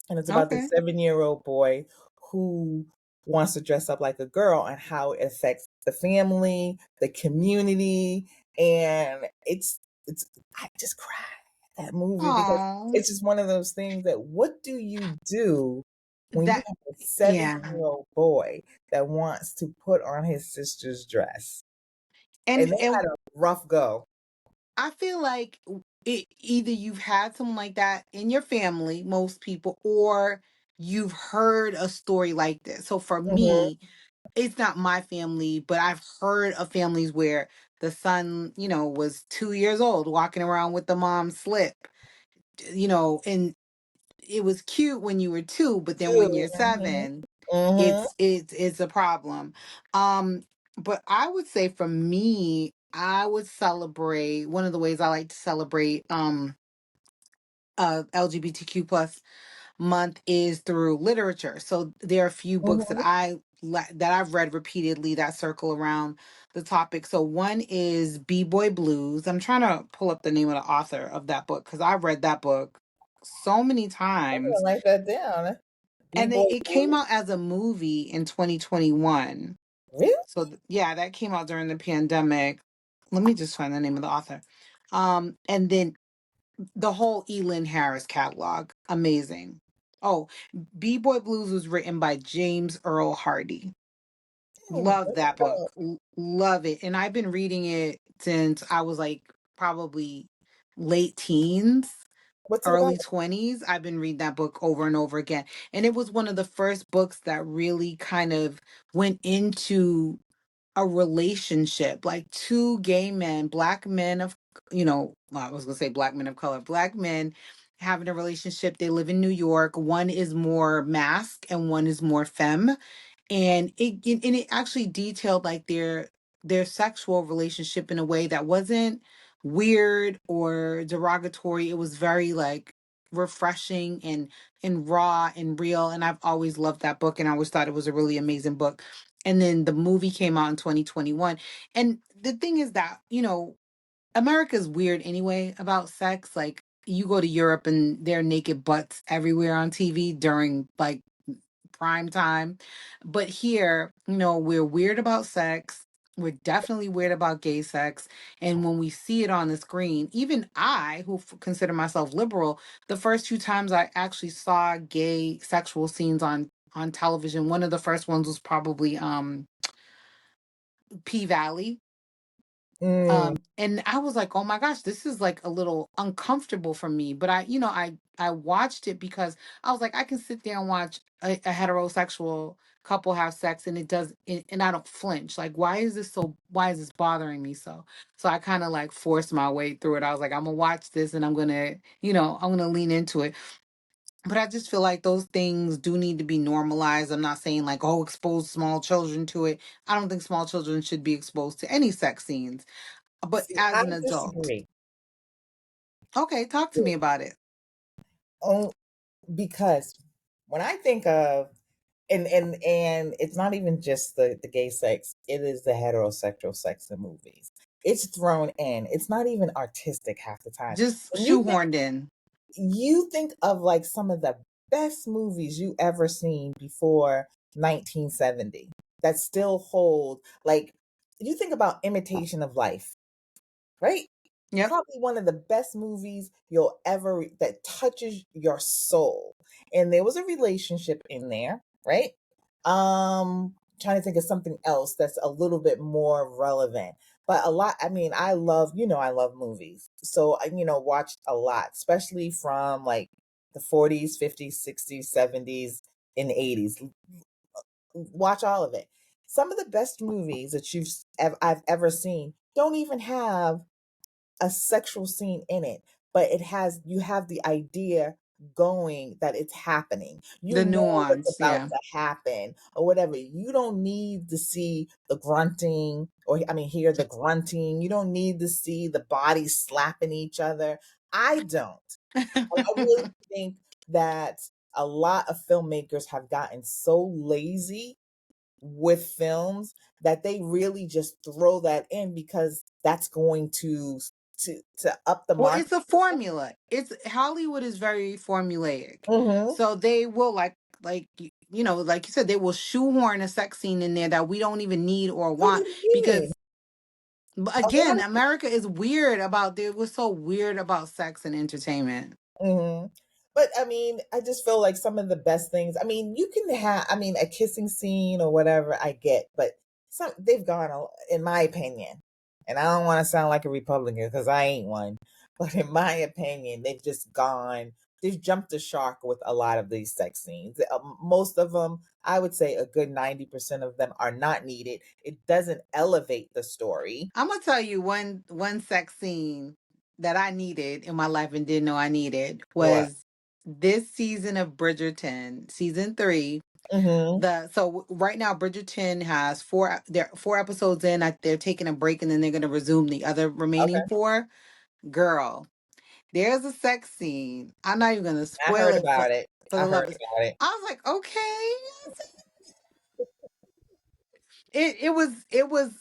and it's about the Okay. 7-year-old boy who wants to dress up like a girl and how it affects the family, the community, and it's I just cried at that movie because Oh, it's just one of those things that what do you do when you that have a seven yeah. year old boy that wants to put on his sister's dress? And And they and had a rough go. I feel like either you've had someone like that in your family, most people, or you've heard a story like this. So for Mhm. me, it's not my family, but I've heard of families where the son, was 2 years old walking around with the mom's slip, and it was cute when you were two, but then when 2. you're Mhm. 7, Mhm. it's a problem. Um, but I would say for me, I would celebrate one of the ways I like to celebrate LGBTQ plus month is through literature. So there are a few books that Mhm. that I've read repeatedly that circle around the topic. So one is B-Boy Blues. I'm trying to pull up the name of the author of that book because I've read that book so many I'm gonna times. write that down. And B-Boy it came Blues? out as a movie in 2021. Really? So yeah, that came out during the pandemic. Let me just find the name of the author. And then the whole Elin Harris catalog, amazing. Oh, B-Boy Blues was written by James Earl Hardy. Love What's it that book. called? Love it. And I've been reading it since I was like probably late teens, What's it about? early 20s. I've been reading that book over and over again. And it was one of the first books that really kind of went into a relationship, like two gay men, black men of, well, I was going to say black men of color, black men having a relationship. They live in New York. One is more mask and one is more femme. And it actually detailed like their sexual relationship in a way that wasn't weird or derogatory. It was very like refreshing and raw and real. And I've always loved that book, and I always thought it was a really amazing book. And then the movie came out in 2021. And the thing is that, America's weird anyway about sex. Like, you go to Europe and there are naked butts everywhere on TV during like prime time. But here, we're weird about sex. We're definitely weird about gay sex. And when we see it on the screen, even I, who consider myself liberal, the first two times I actually saw gay sexual scenes on television, one of the first ones was probably P Valley. Mm. And I was like, oh my gosh, this is like a little uncomfortable for me. But I watched it because I was like, I can sit there and watch a heterosexual couple have sex, and and I don't flinch. Like, why is this bothering me so? So I kind of like forced my way through it. I was like, I'm gonna watch this, and I'm gonna lean into it. But I just feel like those things do need to be normalized. I'm not saying like, oh, expose small children to it. I don't think small children should be exposed to any sex scenes, but See, as I an adult. disagree. Okay, talk to me about it. Oh, because when I think of and it's not even just the gay sex, it is the heterosexual sex in movies. It's thrown in. It's not even artistic half the time. Just When shoehorned in. you think of like some of the best movies you ever seen before 1970 that still hold, like, you think about Imitation of Life, right? Yep. Probably one of the best movies you'll ever that touches your soul. And there was a relationship in there, right? Trying to think of something else that's a little bit more relevant. But a lot, I mean, I love movies. So I, watched a lot, especially from like the 40s, 50s, 60s, 70s, and 80s. Watch all of it. Some of the best movies that I've ever seen don't even have a sexual scene in it, but you have the idea going that it's happening. You The know what's nuance, about yeah. to happen or whatever. You don't need to see the grunting, or I mean hear the grunting. You don't need to see the bodies slapping each other. I don't. And I really think that a lot of filmmakers have gotten so lazy with films that they really just throw that in because that's going to up the Well, market. it's a formula. It's Hollywood is very formulaic. Mhm. So they will like you said, they will shoehorn a sex scene in there that we don't even need or What do want you mean? because A lot again, America is weird about they were so weird about sex and entertainment. Mhm. But I mean, I just feel like some of the best things. I mean, you can have. I mean, a kissing scene or whatever. I get, but some they've gone, in my opinion, and I don't want to sound like a Republican because I ain't one. But in my opinion, they've just gone. They've jumped the shark with a lot of these sex scenes. Most of them, I would say, a good 90% of them are not needed. It doesn't elevate the story. I'm gonna tell you one sex scene that I needed in my life and didn't know I needed What? was this season of Bridgerton, season 3. Mm-hmm. Right now Bridgerton has they're 4 episodes in. They're taking a break and then they're gonna resume the other remaining Okay, 4. Girl, there's a sex scene. I'm not even gonna I spoil heard it about it. for I the heard love of. about it. I was like, okay. It was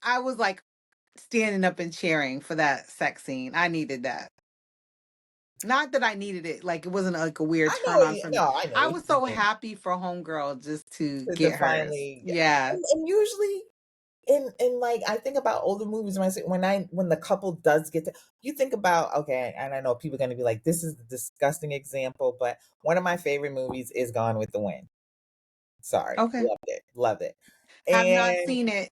I was like standing up and cheering for that sex scene. I needed that. Not that I needed it, like it wasn't like a weird I turn know on you. for me. No, I know I what was you so mean. happy for Homegirl just to To get hers. finally, Yeah. and usually in like I think about older movies when I say when the couple does get to, you think about, okay, and I know people are going to be like, this is the disgusting example, but one of my favorite movies is Gone with the Wind. Sorry, Okay. loved it, Have not and seen it.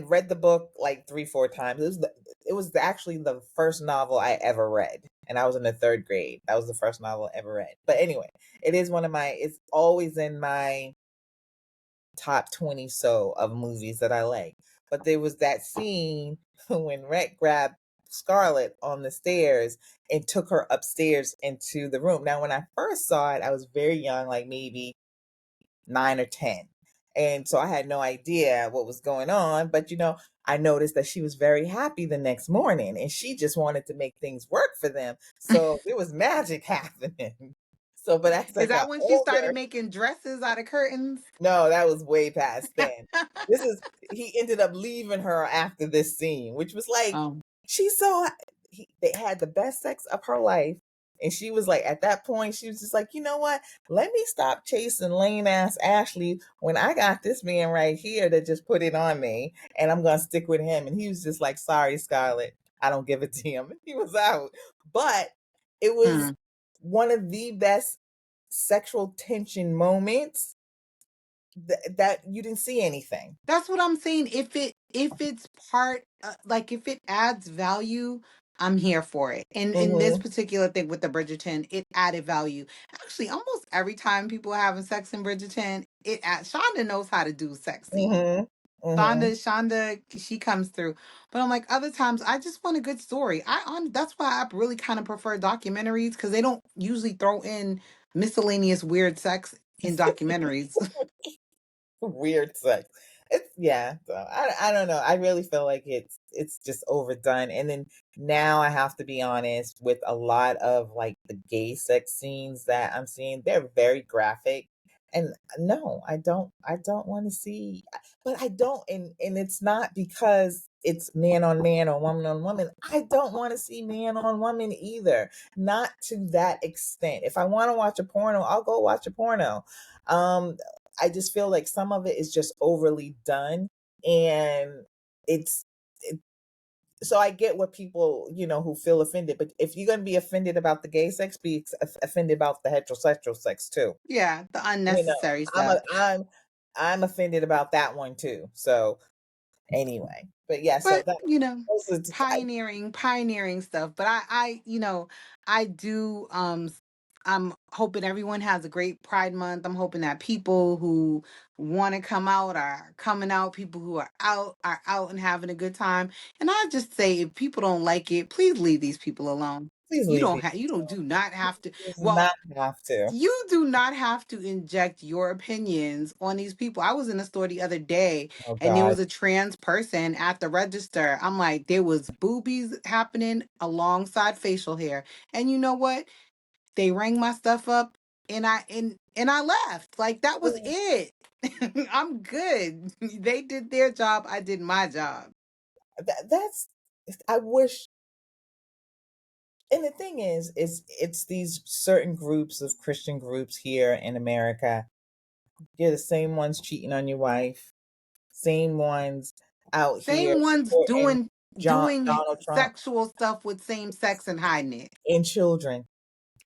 read the book like 3 4 times. It was actually the first novel I ever read, and I was in the third grade. That was the first novel I ever read. But anyway, it is one of my. It's always in my top 20 so of movies that I like. But there was that scene when Rhett grabbed Scarlett on the stairs and took her upstairs into the room. Now, when I first saw it, I was very young, like maybe 9 or 10. And so I had no idea what was going on. But, I noticed that she was very happy the next morning and she just wanted to make things work for them. So there was magic happening. So, but as I Is got that when she started older, making dresses out of curtains? no, that was way past then. This is He ended up leaving her after this scene, which was like, um, she's so they had the best sex of her life. And she was like, at that point, she was just like, you know what? Let me stop chasing lame ass Ashley when I got this man right here that just put it on me and I'm gonna stick with him. And he was just like, sorry, Scarlett, I don't give it to him. And he was out. But it was hmm. one of the best sexual tension moments that you didn't see anything. That's what I'm saying. If it's part like if it adds value, I'm here for it. And in this Mhm. particular thing with the Bridgerton, it added value. Actually, almost every time people are having sex in Bridgerton, Shonda knows how to do sex scenes. Mhm. Mhm. Shonda, she comes through. But I'm like, other times, I just want a good story. That's why I really kind of prefer documentaries because they don't usually throw in miscellaneous weird sex in documentaries. Weird sex. It's yeah. So I don't know. I really feel like it's just overdone. And then now I have to be honest with a lot of like the gay sex scenes that I'm seeing. They're very graphic. And no, I don't want to see. But I don't. And it's not because it's man on man or woman on woman. I don't want to see man on woman either. Not to that extent. If I want to watch a porno, I'll go watch a porno. Um, I just feel like some of it is just overly done, and it's it, so I get what people, who feel offended, but if you're going to be offended about the gay sex, be offended about the heterosexual sex too. Yeah, the You know, unnecessary I'm stuff. a, I'm I'm offended about that one too. So anyway, but yeah, so But, that those are pioneering stuff. But I do I'm hoping everyone has a great Pride Month. I'm hoping that people who want to come out are coming out, people who are out and having a good time. And I just say if people don't like it, please leave these people alone. please leave these. You don't do not have to. You do Well, not have to. you do not have to inject your opinions on these people. I was in a store the other day Oh and there God, was a trans person at the register. I'm like, there was boobies happening alongside facial hair. And you know what? They rang my stuff up and I left. Like that was it. I'm good. They did their job, I did my job. that's. I wish. And the thing is it's these certain groups of Christian groups here in America. They're the same ones cheating on your wife, same ones out here Same ones supporting doing Donald Trump sexual stuff with same sex and hiding it.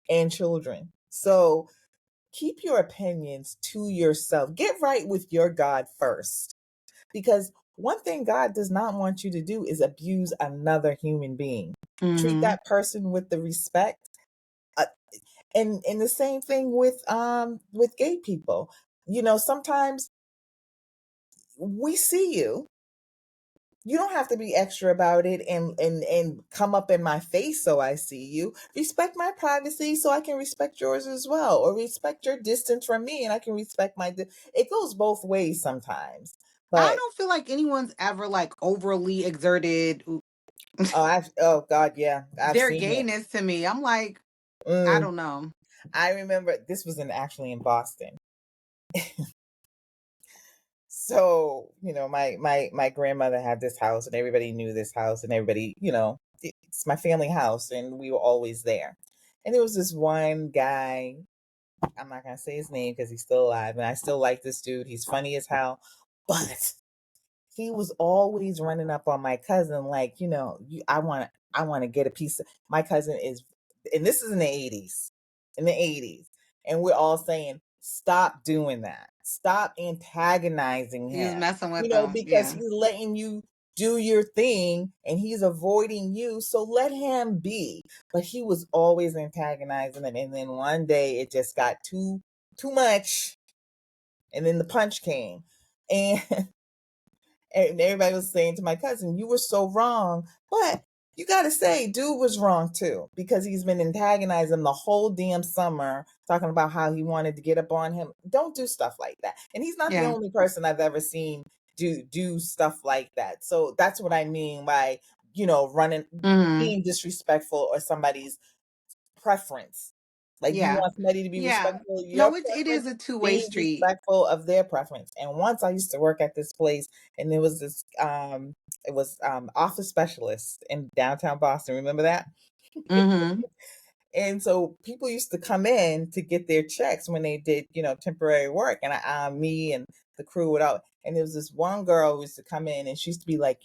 and children. So keep your opinions to yourself. Get right with your God first. Because one thing God does not want you to do is abuse another human being. Treat Mhm. that person with the respect. Uh, and the same thing with gay people. Sometimes we see you. You don't have to be extra about it and come up in my face so I see you. Respect my privacy so I can respect yours as well, or respect your distance from me and I can respect it goes both ways sometimes. I But don't feel like anyone's ever like overly exerted oh God, yeah, I've their seen it. gayness to me. I'm like, I Mm, don't know. I remember this was actually in Boston. So, my grandmother had this house and everybody knew this house and everybody, it's my family house and we were always there. And there was this one guy, I'm not gonna say his name because he's still alive, and I still like this dude. He's funny as hell, but he was always running up on my cousin, like, I want to get a piece of my cousin is, and this is in the 80s, and we're all saying, stop doing that. Stop antagonizing He was him, messing with them. because Yeah. he's letting you do your thing and he's avoiding you. So let him be. But he was always antagonizing him. And then one day it just got too much. And then the punch came. And and everybody was saying to my cousin, you were so wrong. But you gotta say, dude was wrong too, because he's been antagonizing him the whole damn summer, talking about how he wanted to get up on him. Don't do stuff like that. And he's not the Yeah. only person I've ever seen do stuff like that. So that's what I mean by, running, Hmm. being disrespectful or somebody's preference. Like you Yeah. want somebody to be Yeah. respectful of your No, it is preference, a two-way being street. respectful of their preference. And once I used to work at this place, and there was this it was office specialist in downtown Boston. Remember that? Hmm. And so people used to come in to get their checks when they did, temporary work. And me and the crew would out. And there was this one girl who used to come in, and she used to be like,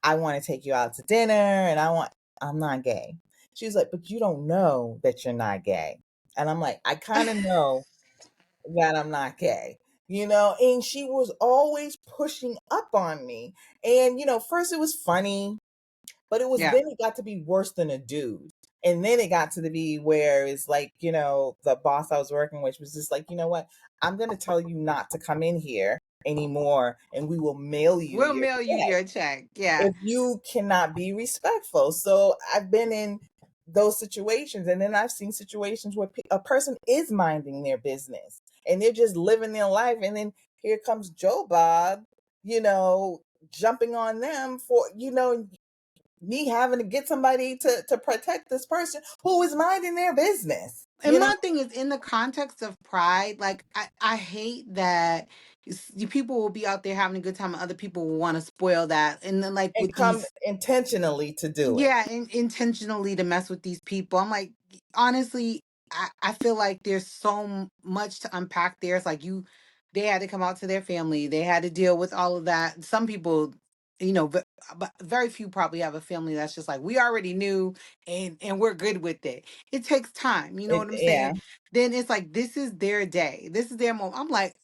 I want to take you out to dinner, and I'm not gay. She was like, but you don't know that you're not gay. And I'm like, I kind of know that I'm not gay, and she was always pushing up on me. And, first it was funny, but Yeah. then it got to be worse than a dude. And then it got to be where it's like, the boss I was working with was just like, you know what? I'm going to tell you not to come in here anymore, and we will mail you We'll your mail you check your check. Yeah. if you cannot be respectful. So I've been in those situations, and then I've seen situations where a person is minding their business and they're just living their life, and then here comes Joe Bob, you know, jumping on them for me having to get somebody to protect this person who is minding their business. And my thing is, in the context of pride, like I hate that you people will be out there having a good time and other people will want to spoil that. And then like And with come these, intentionally to do it. yeah, intentionally to mess with these people. I'm like, honestly, I feel like there's so much to unpack there. It's like they had to come out to their family. They had to deal with all of that. Some people, but very few probably have a family that's just like, we already knew and we're good with it. It takes time. You know what I'm Yeah, saying? Then it's like, this is their day. This is their moment. I'm like,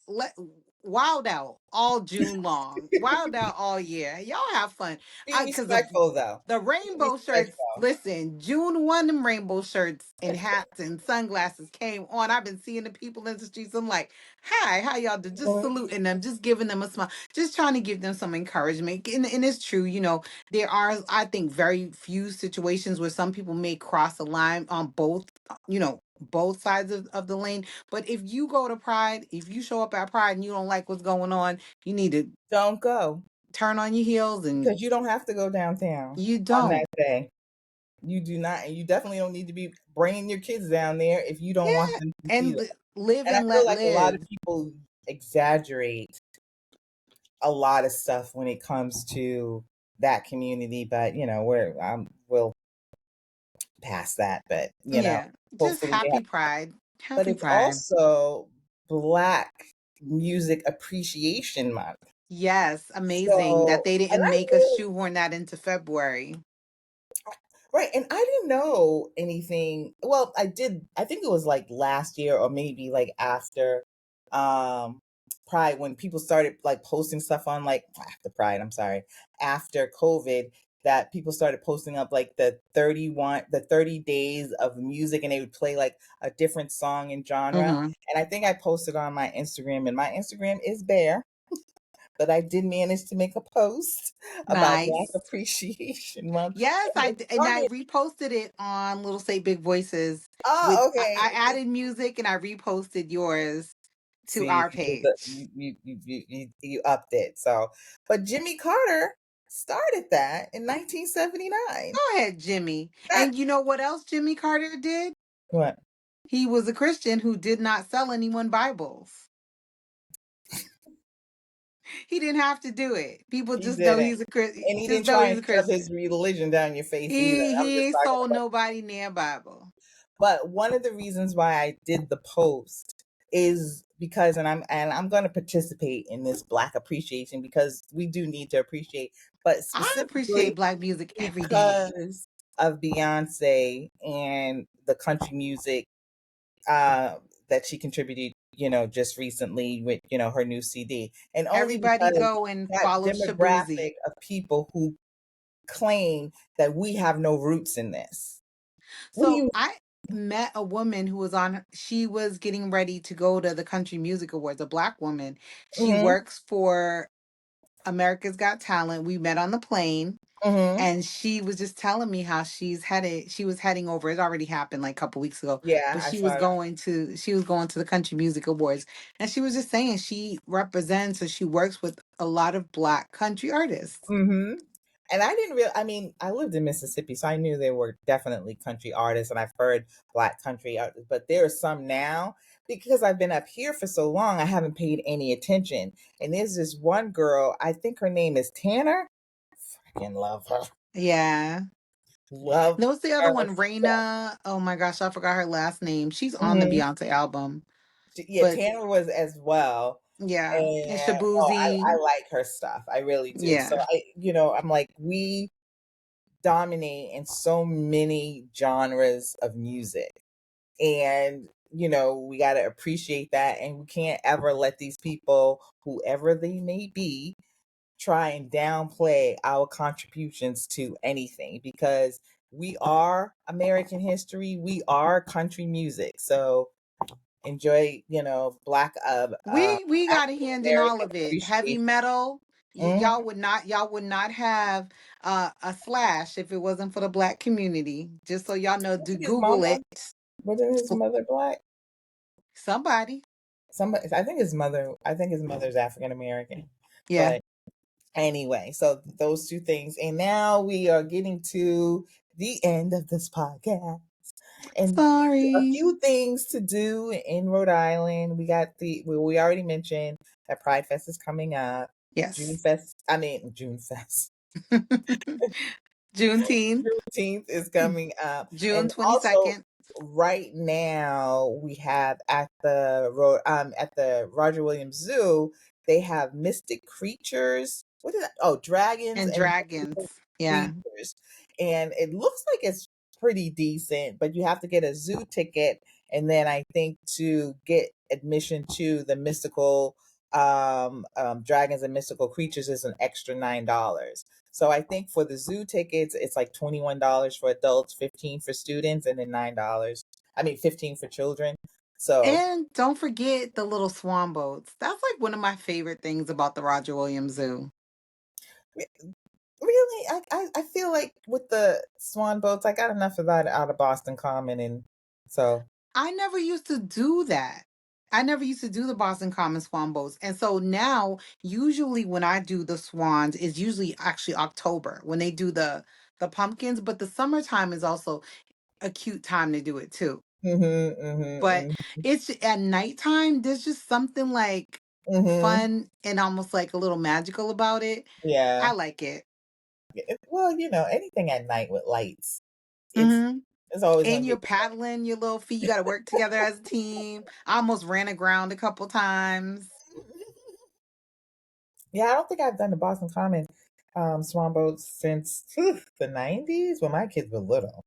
wild out all June long, wild out all year. Y'all have fun. be Because respectful though. the Be rainbow shirts, respectful. listen, June 1, them rainbow shirts and hats and sunglasses came on. I've been seeing the people in the streets. I'm like, hi, how y'all do? Just Mhm. saluting them, just giving them a smile, just trying to give them some encouragement. And it's true, there are, I think, very few situations where some people may cross a line on both sides of the lane. But if you go to Pride, if you show up at Pride and you don't like what's going on, you need to Don't go, turn on your heels, and because you don't have to go downtown you on that don't. day. You do not, and you definitely don't need to be bringing your kids down there if you don't want Yeah, them to see and that. live And I and feel let like a lot of live. people exaggerate a lot of stuff when it comes to that community, but we'll pass that. But Yeah, just hopefully they have. happy Pride. But Happy it's Pride. also Black Music Appreciation Month. Yes, amazing that So, they and didn't I make us really shoehorn that into February. right, and I didn't know anything. Well, I did. I think it was like last year or maybe like after um Pride, when people started like posting stuff on, like after Pride, I'm sorry, after COVID, that people started posting up like the 30 days of music, and they would play like a different song and genre. Hmm. And I think I posted on my Instagram, and my Instagram is bare, but I did manage to make a post about Black Nice. Appreciation Month. Yes, And it and I started. reposted it on Little Say Big Voices. With Oh, I okay. added music and I reposted yours to See, our page. you upped it. So, but Jimmy Carter started that in 1979. Go ahead, Jimmy. That And you know what else Jimmy Carter did? what He was a Christian who did not sell anyone Bibles. He didn't have to do it. People he just know didn't, he's a Christian. and he Just didn't know try he's and a shove Christian. his religion down your face either. I'm He just ain't talking sold about. nobody near Bible. But one of the reasons why I did the post is because, and I'm going to participate in this Black appreciation, because we do need to appreciate, but I appreciate specifically black music every day. because of Beyonce and the country music uh, that she contributed, just recently with, her new CD. And only Everybody because go and that follow demographic Shabuzi. of people who claim that we have no roots in this. What do So you? I met a woman who was on, she was getting ready to go to the Country Music Awards, a black woman. She Mhm. works for America's Got Talent. We met on the plane. Mhm. And she was just telling me how she was heading over. It already happened like a couple weeks ago, Yeah, but I saw that. she was going to the Country Music Awards, and she was just saying she represents or she works with a lot of Black country artists. Mhm. And I didn't I mean, I lived in Mississippi, so I knew there were definitely country artists, and I've heard Black country artists, but there are some now because I've been up here for so long, I haven't paid any attention. And there's this one girl, I think her name is Tanner. Freaking love her. Yeah. Love There was the other her one, stuff. Raina. Oh my gosh, I forgot her last name. She's on the Mhm. Beyonce album, Yeah, but Tanner was as well. yeah, and And oh, I Shabuzi. like her stuff. I really do. So Yeah, I'm like, we dominate in so many genres of music. And, we got to appreciate that. And we can't ever let these people, whoever they may be, try and downplay our contributions to anything because we are American history. We are country music. So enjoy, Black, we got a African hand in all American of it. Heavy appreciation. metal. Mhm. Y'all would not have a Slash if it wasn't for the Black community. Just so y'all know, do Wasn't his Google mama? it. Wasn't his mother Black? Somebody, Somebody, I think his mother's African American. yeah. But anyway, so those two things. And now we are getting to the end of this podcast. And a Sorry. few things to do in Rhode Island. We already mentioned that Pride Fest is coming up. Yes. June Fest. Juneteenth, Juneteenth is coming up. June And also 22nd. right now we have at the Roger Williams Zoo, they have mystic creatures. What is that? Oh, dragons And and dragons. Yeah. creatures. And it looks like it's pretty decent, but you have to get a zoo ticket, and then I think to get admission to the mystical dragons and mystical creatures is an extra $9. So I think for the zoo tickets, it's like $21 for adults, 15 for students, and then $9. I mean, 15 for children. So And don't forget the little swan boats. That's like one of my favorite things about the Roger Williams Zoo. really, I feel like with the swan boats, I got enough of that out of Boston Common, and so. I never used to do that. I never used to do the Boston Common swan boats. And so now, usually when I do the swans, it's usually actually October when they do the pumpkins, but the summertime is also a cute time to do it too. Mhm, But mhm, it's at nighttime, there's just something like mhm. fun and almost like a little magical about it. Yeah. I like it. Well, anything at night with lights, it's Hmm. it's always gonna And be. you're paddling your little feet. You got to work together as a team. I almost ran aground a couple times. Yeah, I don't think I've done the Boston Common swan boats since the 90s when my kids were little.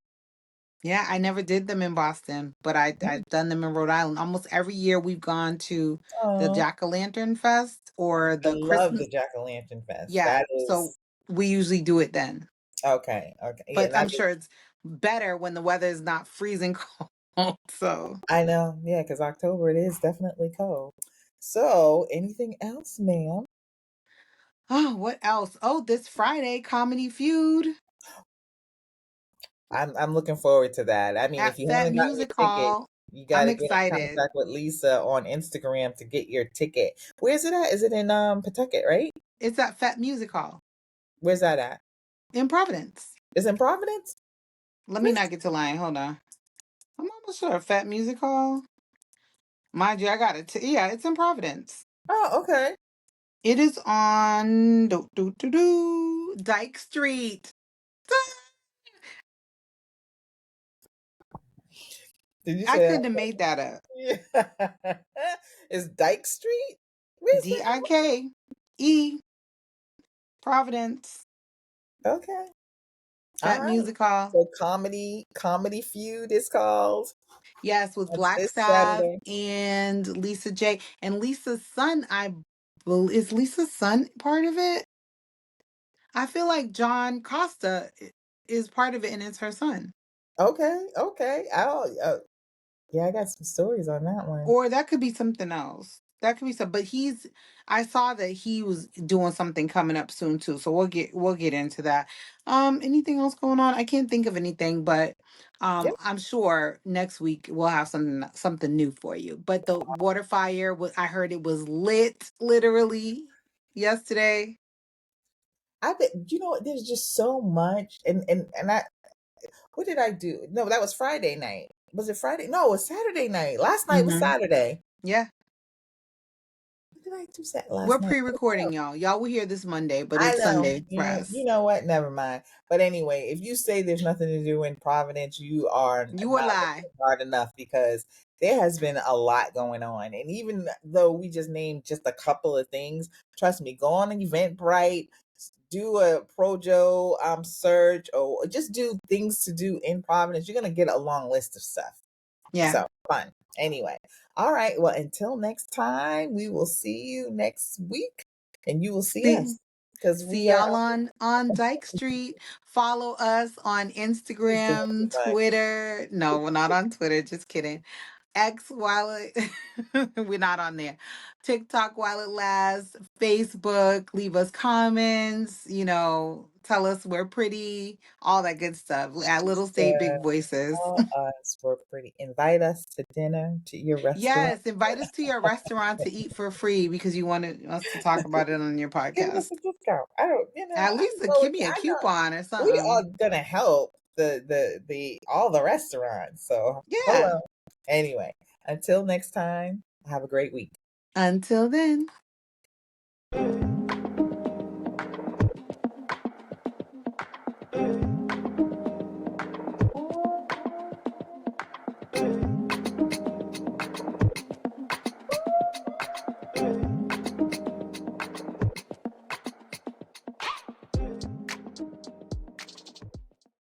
Yeah, I never did them in Boston, but I've done them in Rhode Island. Almost every year we've gone to the Oh, Jack-o'-lantern fest or I the love Christmas. the Jack-o'-lantern fest. Yeah, That so is we usually do it then. okay. Okay. Yeah, But and I'm sure it's better when the weather is not freezing cold. So, I know. Yeah, because October it is definitely cold. So, anything else, ma'am? oh, what else? Oh, this Friday, Comedy Feud I'm looking forward to that. I mean, if at you Fat haven't gotten Music your ticket, Hall. you got I'm to get in excited. contact with Lisa on Instagram to get your ticket. Where's it at? Is it in Pawtucket, right? It's at Fat Music Hall Where's that at? in Providence. It's in Providence? Let me Where's not get to lying. Hold on. I'm almost sure Fat Music Hall. Mind you, I got it. Yeah, it's in Providence. Oh, okay. It is on Dyke Street. Did you I say couldn't have that? made that up. Yeah. It's Dyke Street? Where's Dike Providence. that? Okay. All Fat right. Music Hall. So comedy feud is called. Yes, with That's Black this Staff Saturday. and Lisa J. And Lisa's son, I believe, is Lisa's son part of it? I feel like John Costa is part of it and it's her son. Okay, okay. Yeah, I got some stories on that one. Or that could be something else. That could be some, but I saw that he was doing something coming up soon too. So we'll get into that. Anything else going on? I can't think of anything, but Yep. I'm sure next week we'll have something new for you. But the water fire, I heard it was lit literally yesterday. I bet you know what, there's just so much, and I what did I do? No, that was Friday night. Was it Friday? No, it was Saturday night. Last night was Hmm. Saturday. Yeah. What did I do last We're night? pre-recording, y'all. Y'all will hear this Monday, but I it's know. Sunday for Yeah, you us. know what? Never mind. But anyway, if you say there's nothing to do in Providence, you are You will not lie. looking hard enough, because there has been a lot going on. And even though we just named just a couple of things, trust me, go on an Eventbrite, do a Projo search, or just do things to do in Providence. You're gonna get a long list of stuff. Yeah. So fun. Anyway, all right. Well, until next time, we will see you next week, and you will see See. us because See we are y'all on Dyke Street. Follow us on always doing too Instagram, much. Twitter. No, we're not on Twitter. Just kidding. X while it we're not on there. TikTok while it lasts. Facebook. Leave us comments. Tell us we're pretty. All that good stuff. At Little State Yeah, Big Voices. all us were pretty. Invite us to dinner to your restaurant. Yes, invite us to your restaurant to eat for free because you wanted us to talk about it on your Give us podcast. a discount. I don't, At I'm least willing. give me a I know coupon or we are something. gonna help the all the restaurants. So Yeah. hello. Anyway, until next time, have a great week. Until then.